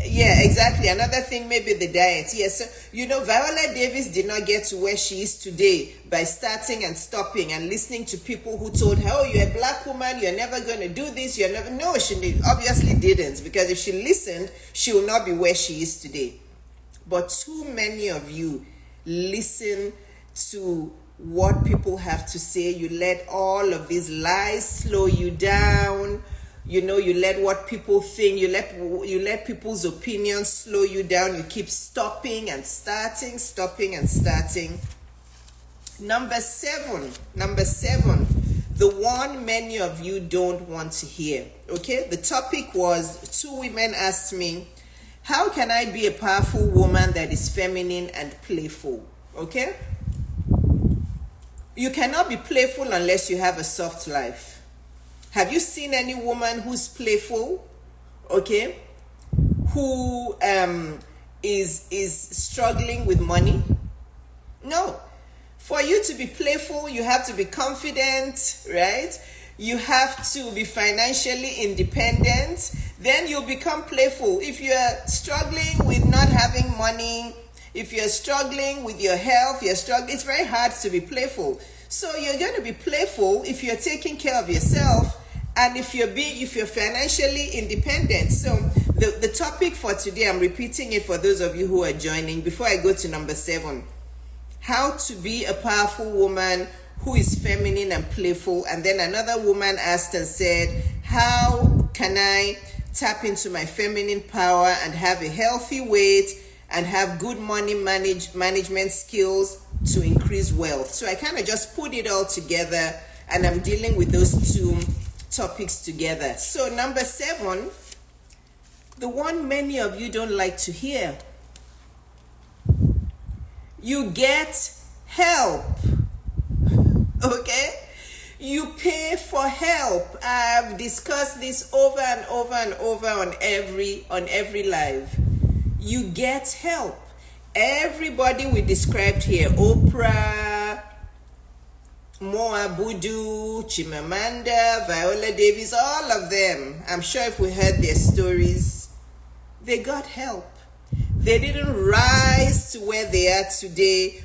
Yeah, exactly. Another thing, maybe the diet. Yes, so, you know, Viola Davis did not get to where she is today by starting and stopping and listening to people who told her, oh, you're a black woman, you're never going to do this, you're never... No, she obviously didn't, because if she listened, she will not be where she is today. But too many of you listen to what people have to say. You let all of these lies slow you down. You know, you let what people think, you let people's opinions slow you down. You keep stopping and starting, stopping and starting. Number seven, the one many of you don't want to hear. Okay, the topic was, 2 women asked me, how can I be a powerful woman that is feminine and playful? Okay, you cannot be playful unless you have a soft life. Have you seen any woman who's playful, okay, who is struggling with money? No. For you to be playful, you have to be confident, right? You have to be financially independent. Then you'll become playful. If you're struggling with not having money, if you're struggling with your health, it's very hard to be playful. So you're going to be playful if you're taking care of yourself and if you're financially independent. So the topic for today, I'm repeating it for those of you who are joining before I go to number 7. How to be a powerful woman who is feminine and playful. And then another woman asked and said, how can I tap into my feminine power and have a healthy weight and have good money management skills to increase wealth? So I kind of just put it all together and I'm dealing with those 2 topics together. So number 7, the one many of you don't like to hear. You get help. Okay? You pay for help. I've discussed this over and over and over on every live. You get help. Everybody we described here, Oprah, Mo Abudu, Chimamanda, Viola Davis, all of them, I'm sure if we heard their stories, they got help. They didn't rise to where they are today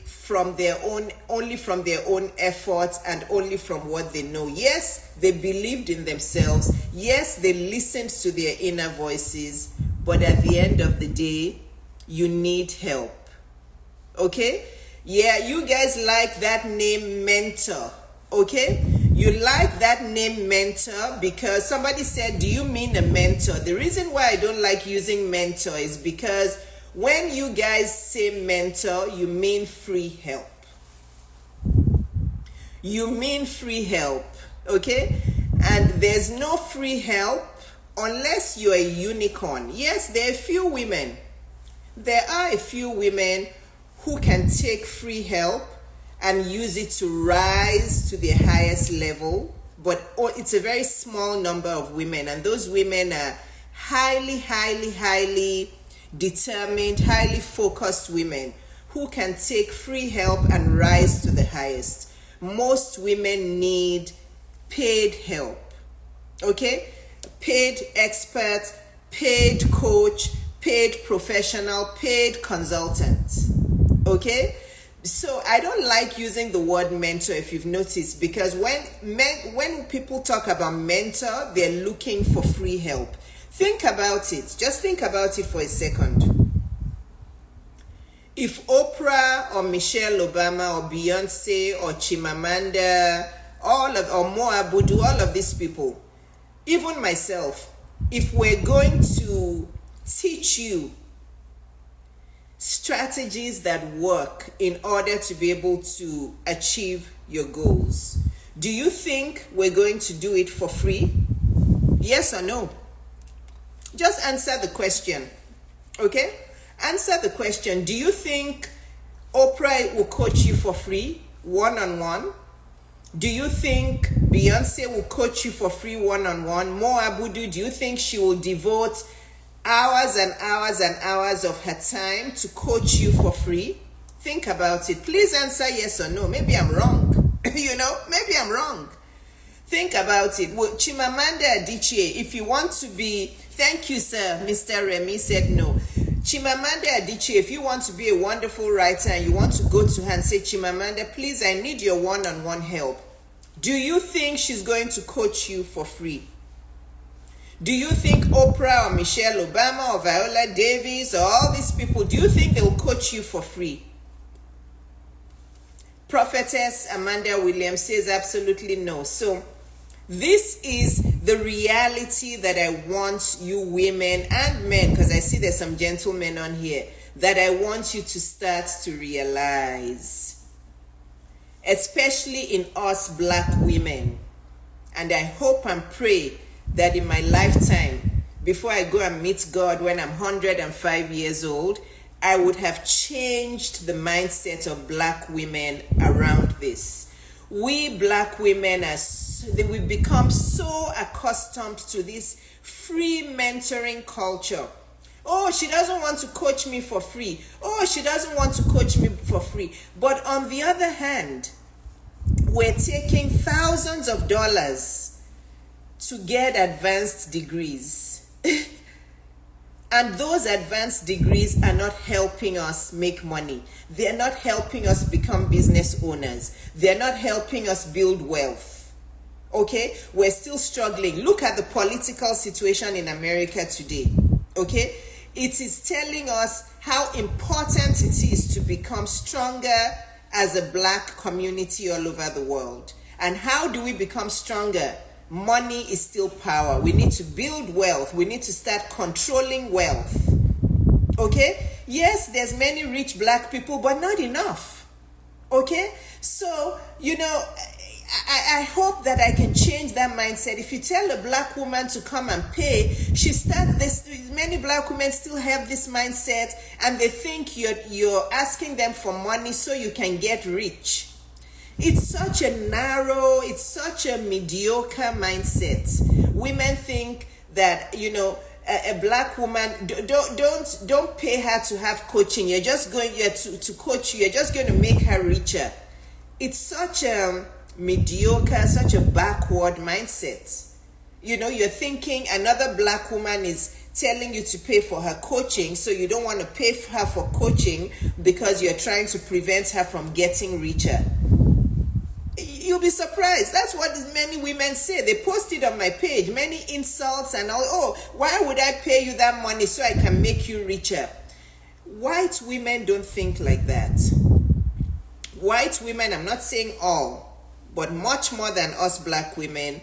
only from their own efforts and only from what they know. Yes, they believed in themselves. Yes, they listened to their inner voices. But at the end of the day, you need help. Okay? Yeah, you guys like that name, mentor. Okay? You like that that name mentor because somebody said, do you mean a mentor? The reason why I don't like using mentor is because when you guys say mentor, you mean free help. You mean free help, okay? And there's no free help unless you're a unicorn. Yes, there are a few women. There are a few women who can take free help and use it to rise to the highest level, but it's a very small number of women, and those women are highly determined, highly focused women who can take free help and rise to the highest. Most women need paid help, okay? Paid expert, paid coach, paid professional, paid consultant, okay? So I don't like using the word mentor, if you've noticed, because when people talk about mentor, they're looking for free help. Think about it. Just think about it for a second. If Oprah or Michelle Obama or Beyonce or Chimamanda, or Mo Abudu, all of these people, even myself, if we're going to teach you strategies that work in order to be able to achieve your goals, do you think we're going to do it for free? Yes or no? Just answer the question, okay? Answer the question. Do you think Oprah will coach you for free, one-on-one? Do you think Beyonce will coach you for free, one-on-one? Mo Abudu, do you think she will devote hours and hours and hours of her time to coach you for free? Think about it. Please answer yes or no. Maybe I'm wrong. Maybe I'm wrong. Think about it. Well, Chimamanda Adichie, if you want to be, thank you, sir. Mr. Remy said no. Chimamanda Adichie, if you want to be a wonderful writer and you want to go to her and say, Chimamanda, please, I need your one-on-one help. Do you think she's going to coach you for free? Do you think Oprah or Michelle Obama or Viola Davis or all these people, do you think they will coach you for free? Prophetess Amanda Williams says absolutely no. So this is the reality that I want you women and men, because I see there's some gentlemen on here, that I want you to start to realize, especially in us black women. And I hope and pray that in my lifetime, before I go and meet God when I'm 105 years old, I would have changed the mindset of black women around this. We black women, we've become so accustomed to this free mentoring culture. Oh, she doesn't want to coach me for free. Oh, she doesn't want to coach me for free. But on the other hand, we're taking thousands of dollars to get advanced degrees. And those advanced degrees are not helping us make money. They're not helping us become business owners. They're not helping us build wealth. Okay? We're still struggling. Look at the political situation in America today. Okay? It is telling us how important it is to become stronger as a black community all over the world. And how do we become stronger? Money is still power. We need to build wealth. We need to start controlling wealth. Okay? Yes, there's many rich black people, but not enough. Okay? So, I hope that I can change that mindset. If you tell a black woman to come and pay, many black women still have this mindset, and they think you're asking them for money so you can get rich. It's such a narrow, it's such a mediocre mindset. Women think that, a black woman, don't pay her to have coaching. You're just going to coach you. You're just going to make her richer. It's such a mediocre, such a backward mindset. You're thinking another black woman is telling you to pay for her coaching, so you don't want to pay for her for coaching because you're trying to prevent her from getting richer. You'll be surprised. That's what many women say. They post it on my page. Many insults and all. Oh, why would I pay you that money so I can make you richer? White women don't think like that. White women, I'm not saying all, but much more than us black women,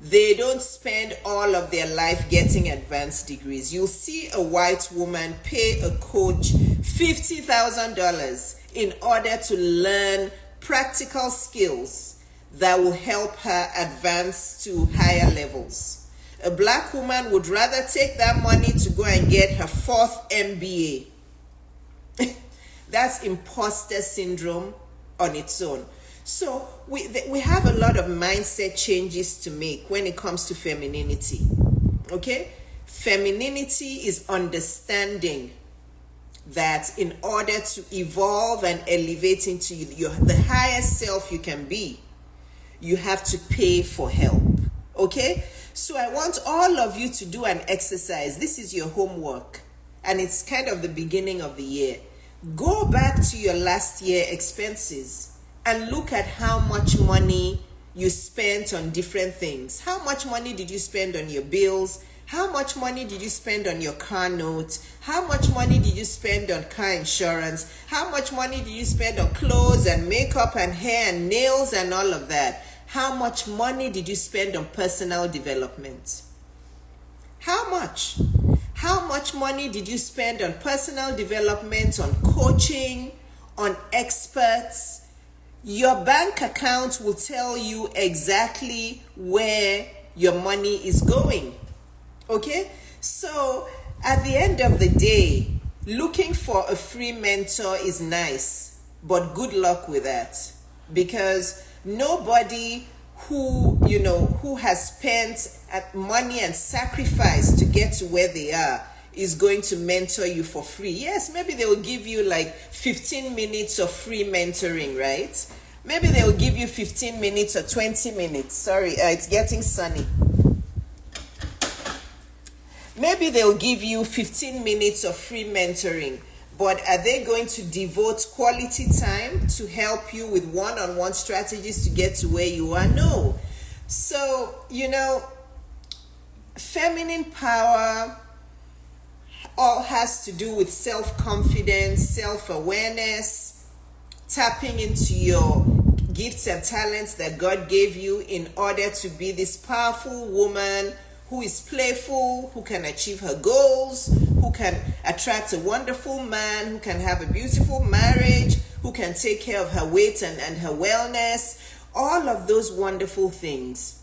they don't spend all of their life getting advanced degrees. You'll see a white woman pay a coach $50,000 in order to learn practical skills that will help her advance to higher levels. A black woman would rather take that money to go and get her 4th MBA. That's imposter syndrome on its own. So we have a lot of mindset changes to make when it comes to femininity. Okay? Femininity is understanding that in order to evolve and elevate into the highest self you can be, you have to pay for help. Okay? So I want all of you to do an exercise. This is your homework, and it's kind of the beginning of the year. Go back to your last year expenses and look at how much money you spent on different things. How much money did you spend on your bills? How much money did you spend on your car note? How much money did you spend on car insurance? How much money did you spend on clothes and makeup and hair and nails and all of that? How much money did you spend on personal development? How much? How much money did you spend on personal development, on coaching, on experts? Your bank account will tell you exactly where your money is going. Okay? So at the end of the day, looking for a free mentor is nice, but good luck with that, because nobody who has spent money and sacrifice to get to where they are is going to mentor you for free. Yes, maybe they will give you like 15 minutes of free mentoring, right? Maybe they will give you 15 minutes or 20 minutes. Sorry, it's getting sunny. Maybe they'll give you 15 minutes of free mentoring, but are they going to devote quality time to help you with one-on-one strategies to get to where you are? No. So, feminine power all has to do with self-confidence, self-awareness, tapping into your gifts and talents that God gave you in order to be this powerful woman who is playful, who can achieve her goals, who can attract a wonderful man, who can have a beautiful marriage, who can take care of her weight and her wellness, all of those wonderful things.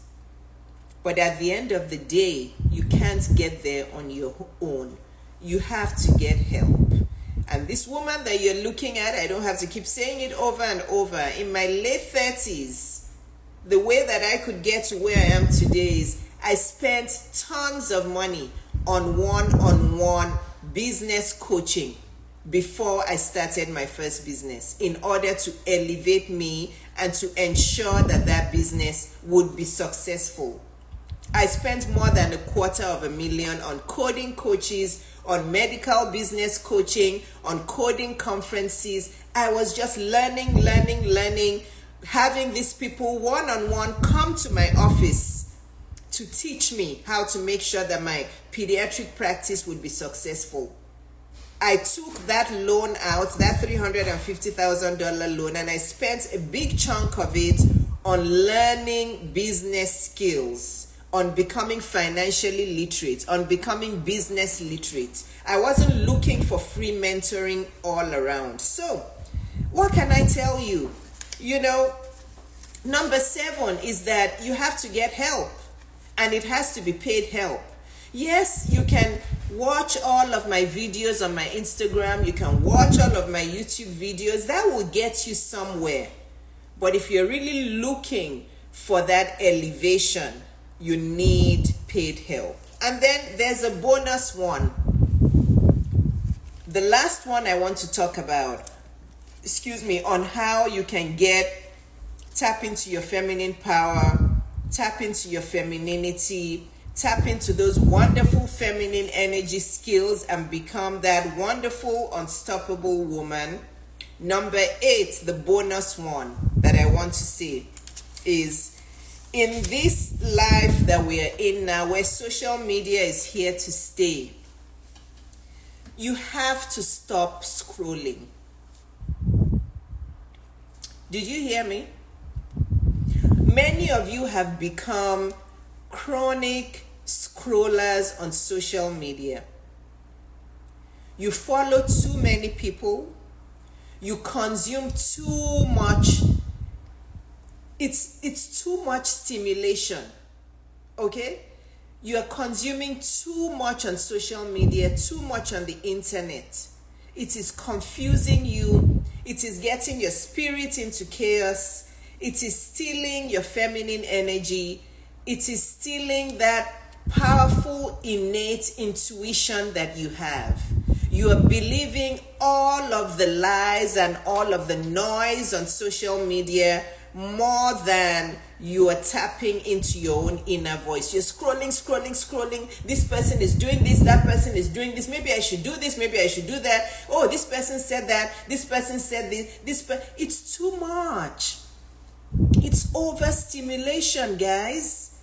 But at the end of the day, you can't get there on your own. You have to get help. And this woman that you're looking at, I don't have to keep saying it over and over, in my late 30s, the way that I could get to where I am today is I spent tons of money on one-on-one business coaching before I started my first business in order to elevate me and to ensure that that business would be successful. I spent more than $250,000 on coding coaches, on medical business coaching, on coding conferences. I was just learning, having these people one-on-one come to my office to teach me how to make sure that my pediatric practice would be successful. I took that loan out, that $350,000 loan, and I spent a big chunk of it on learning business skills, on becoming financially literate, on becoming business literate. I wasn't looking for free mentoring all around. So, what can I tell you? Number 7 is that you have to get help, and it has to be paid help. Yes, you can watch all of my videos on my Instagram. You can watch all of my YouTube videos. That will get you somewhere. But if you're really looking for that elevation, you need paid help. And then there's a bonus one. The last one I want to talk about, on how you can tap into your feminine power, tap into your femininity, tap into those wonderful feminine energy skills and become that wonderful, unstoppable woman. Number 8, the bonus one that I want to say is, in this life that we are in now, where social media is here to stay, you have to stop scrolling. Did you hear me? Many of you have become chronic scrollers on social media. You follow too many people. You consume too much. It's too much stimulation. Okay? You are consuming too much on social media, too much on the internet. It is confusing you. It is getting your spirit into chaos. It is stealing your feminine energy. It is stealing that powerful, innate intuition that you have. You are believing all of the lies and all of the noise on social media more than you are tapping into your own inner voice. You're scrolling. This person is doing this, that person is doing this. Maybe I should do this, maybe I should do that. Oh, this person said that, this person said this. It's too much. It's overstimulation, guys.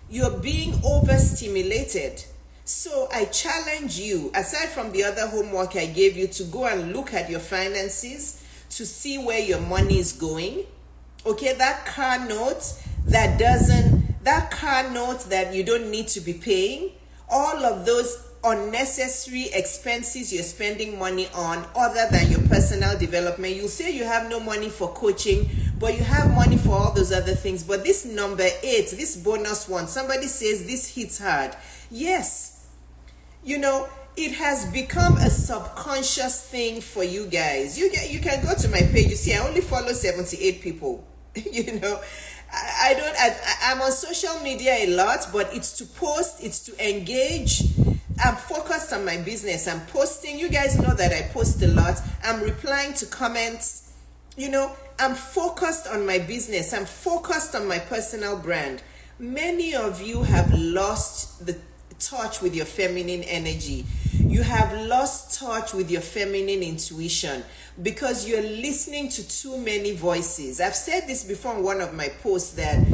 You're being overstimulated. So I challenge you, aside from the other homework I gave you, to go and look at your finances to see where your money is going. Okay, that car note that you don't need to be paying, all of those unnecessary expenses you're spending money on other than your personal development. You say you have no money for coaching, but you have money for all those other things. But this number 8, this bonus one, somebody says this hits hard. Yes, you know, it has become a subconscious thing for you guys. You can go to my page. You see, I only follow 78 people. You know, I'm on social media a lot, but it's to post, it's to engage. I'm focused on my business. I'm posting. You guys know that I post a lot. I'm replying to comments. You know, I'm focused on my business. I'm focused on my personal brand. Many of you have lost the touch with your feminine energy. You have lost touch with your feminine intuition because you're listening to too many voices. I've said this before in one of my posts that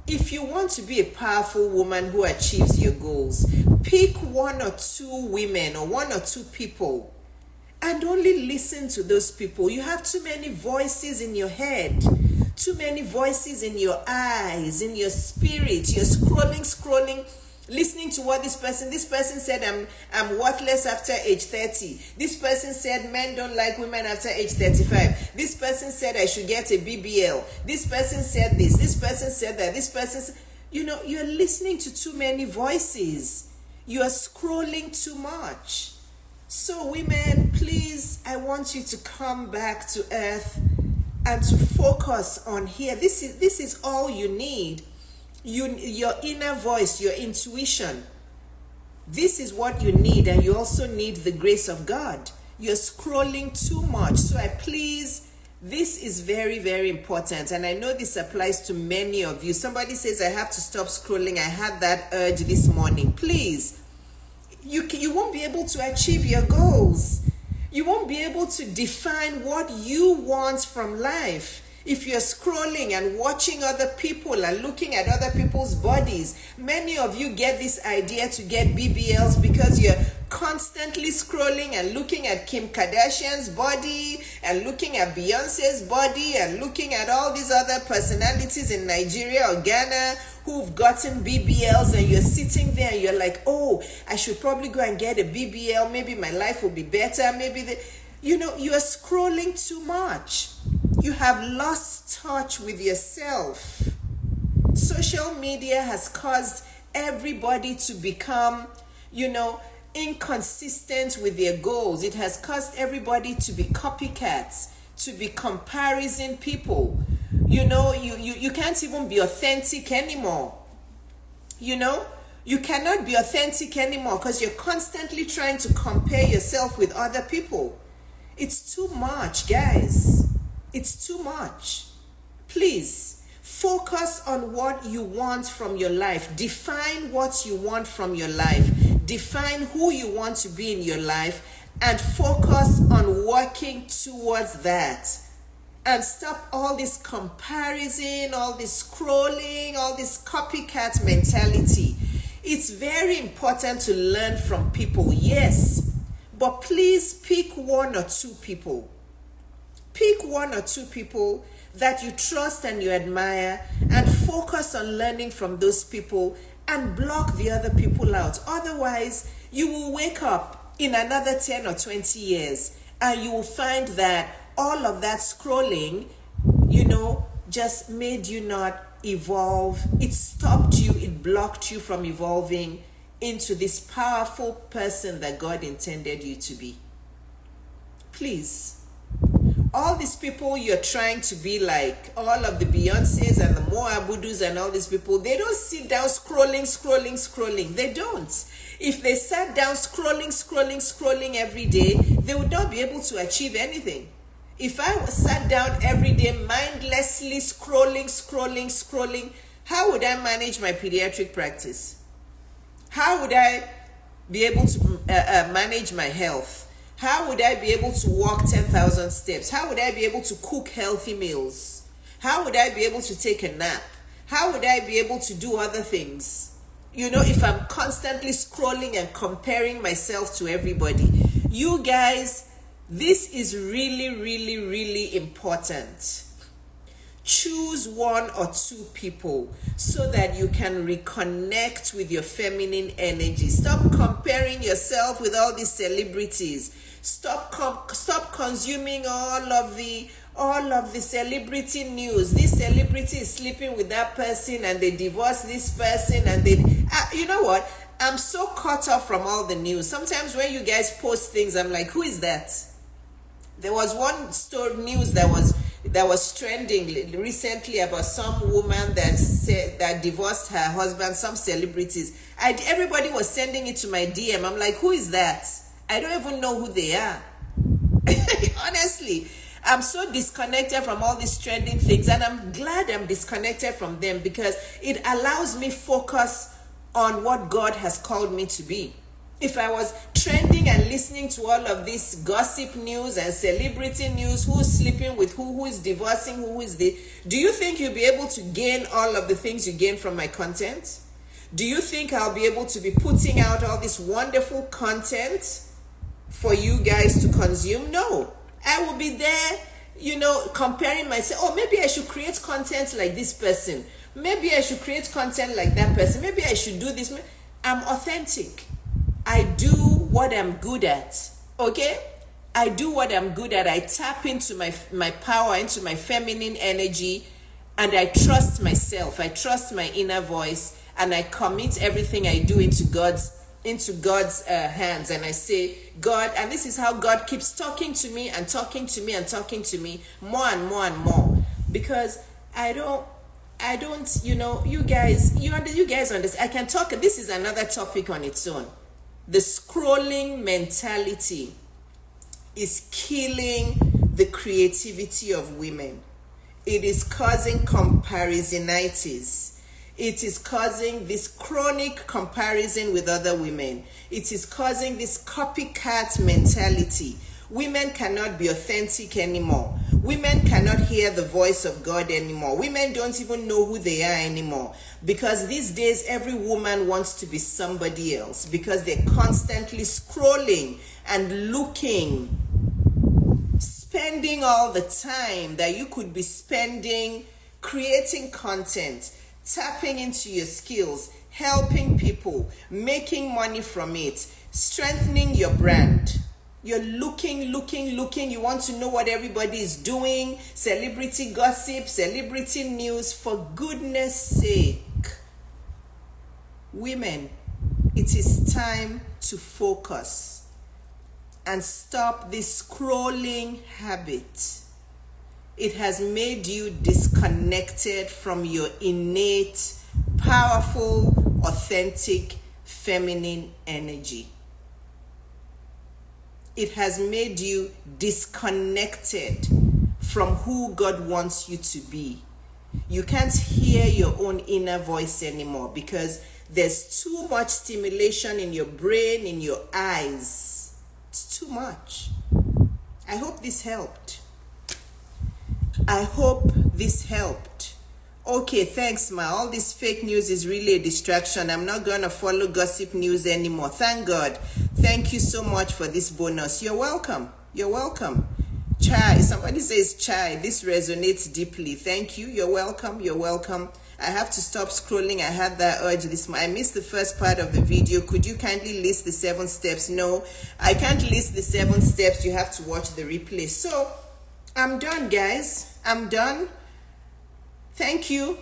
if you want to be a powerful woman who achieves your goals, pick 1 or 2 women or 1 or 2 people and only listen to those people. You have too many voices in your head, too many voices in your eyes, in your spirit. You're scrolling, listening to what this person said, I'm worthless after age 30. This person said men don't like women after age 35. This person said I should get a BBL. This person said this person said that, this person, you know, you're listening to too many voices. You are scrolling too much. So women, please, I want you to come back to earth and to focus on here. This is all you need. Your inner voice, your intuition. This is what you need, and you also need the grace of God. You're scrolling too much. So this is very, very important. And I know this applies to many of you. Somebody says, I have to stop scrolling. I had that urge this morning. Please, you won't be able to achieve your goals. You won't be able to define what you want from life. If you're scrolling and watching other people and looking at other people's bodies, many of you get this idea to get BBLs because you're constantly scrolling and looking at Kim Kardashian's body and looking at Beyonce's body and looking at all these other personalities in Nigeria or Ghana who've gotten BBLs, and you're sitting there and you're like, oh, I should probably go and get a BBL. Maybe my life will be better. You know, you are scrolling too much. You have lost touch with yourself. Social media has caused everybody to become, you know, inconsistent with their goals. It has caused everybody to be copycats, to be comparison people. You know, you can't even be authentic anymore. You know, you cannot be authentic anymore because you're constantly trying to compare yourself with other people. It's too much, guys. It's too much. Please focus on what you want from your life. Define what you want from your life. Define who you want to be in your life and focus on working towards that. And stop all this comparison, all this scrolling, all this copycat mentality. It's very important to learn from people, yes, but please pick 1 or 2 people. Pick 1 or 2 people that you trust and you admire and focus on learning from those people and block the other people out. Otherwise, you will wake up in another 10 or 20 years and you will find that all of that scrolling, just made you not evolve. It stopped you, it blocked you from evolving into this powerful person that God intended you to be. Please, all these people you're trying to be like, all of the Beyoncés and the Moabudus and all these people, they don't sit down scrolling. They don't. If they sat down scrolling every day, they would not be able to achieve anything. If I sat down every day mindlessly scrolling, how would I manage my pediatric practice? How would I be able to manage my health? How would I be able to walk 10,000 steps? How would I be able to cook healthy meals? How would I be able to take a nap? How would I be able to do other things? If I'm constantly scrolling and comparing myself to everybody. You guys, this is really important. Choose one or two people so that you can reconnect with your feminine energy. Stop comparing yourself with all these celebrities. Stop consuming all of the celebrity news. This celebrity is sleeping with that person and they divorce this person and they you know what? I'm so caught up from all the news. Sometimes when you guys post things, I'm like, who is that? There was one news that was trending recently about some woman that divorced her husband, some celebrities. Everybody was sending it to my DM. I'm like, who is that? I don't even know who they are. Honestly, I'm so disconnected from all these trending things, and I'm glad I'm disconnected from them because it allows me focus on what God has called me to be. If I was trending and listening to all of this gossip news and celebrity news, who's sleeping with who is divorcing, who is the... Do you think you'll be able to gain all of the things you gain from my content? Do you think I'll be able to be putting out all this wonderful content for you guys to consume? No. I will be there, comparing myself. Oh, maybe I should create content like this person. Maybe I should create content like that person. Maybe I should do this. I'm authentic. I do what I'm good at, okay? I do what I'm good at. I tap into my power, into my feminine energy, and I trust myself. I trust my inner voice, and I commit everything I do into God's hands. And I say, God, and this is how God keeps talking to me and talking to me and talking to me more and more and more. Because I don't, you guys understand. I can talk. This is another topic on its own. The scrolling mentality is killing the creativity of women. It is causing comparisonitis. It is causing this chronic comparison with other women. It is causing this copycat mentality. Women cannot be authentic anymore. Women cannot hear the voice of God anymore. Women don't even know who they are anymore. Because these days, every woman wants to be somebody else. Because they're constantly scrolling and looking, spending all the time that you could be spending creating content, tapping into your skills, helping people, making money from it, strengthening your brand. You're looking. You want to know what everybody is doing. Celebrity gossip, celebrity news. For goodness sake. Women, it is time to focus and stop this scrolling habit. It has made you disconnected from your innate, powerful, authentic, feminine energy. It has made you disconnected from who God wants you to be. You can't hear your own inner voice anymore because there's too much stimulation in your brain, in your eyes. It's too much. I hope this helped. Okay, thanks, Ma. All this fake news is really a distraction. I'm not going to follow gossip news anymore. Thank God. Thank you so much for this bonus. You're welcome. Chai. Somebody says, Chai, this resonates deeply. Thank you. You're welcome. I have to stop scrolling. I had that urge this morning. I missed the first part of the video. Could you kindly list the 7 steps? No, I can't list the 7 steps. You have to watch the replay. So I'm done, guys. I'm done. Thank you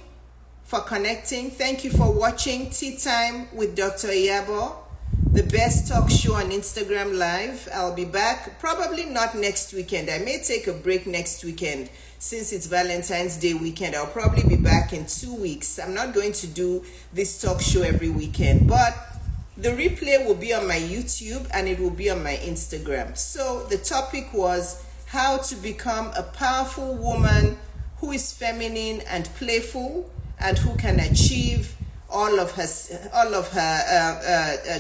for connecting. Thank you for watching Tea Time with Dr. Iyabo, the best talk show on Instagram Live. I'll be back, probably not next weekend. I may take a break next weekend since it's Valentine's Day weekend. I'll probably be back in 2 weeks. I'm not going to do this talk show every weekend, but the replay will be on my YouTube and it will be on my Instagram. So the topic was how to become a powerful woman who is feminine and playful and who can achieve all of her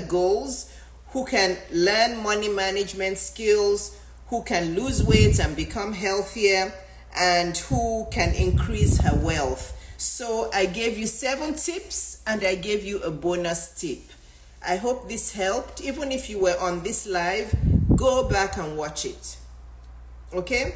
goals, who can learn money management skills, who can lose weight and become healthier, and who can increase her wealth. So I gave you 7 tips and I gave you a bonus tip. I hope this helped. Even if you were on this live, go back and watch it. Okay?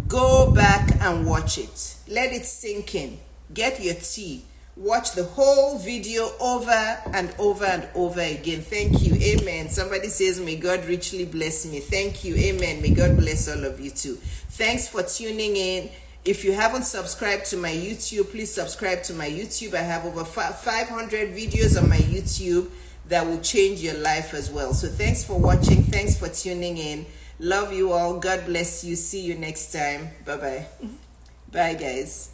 Go back and watch it. Let it sink in. Get your tea. Watch the whole video over and over and over again. Thank you. Amen. Somebody says, may God richly bless me. Thank you. Amen. May God bless all of you too. Thanks for tuning in. If you haven't subscribed to my YouTube, please subscribe to my YouTube. I have over 500 videos on my YouTube that will change your life as well. So thanks for watching. Thanks for tuning in. Love you all. God bless you. See you next time. Bye-bye. Bye, guys.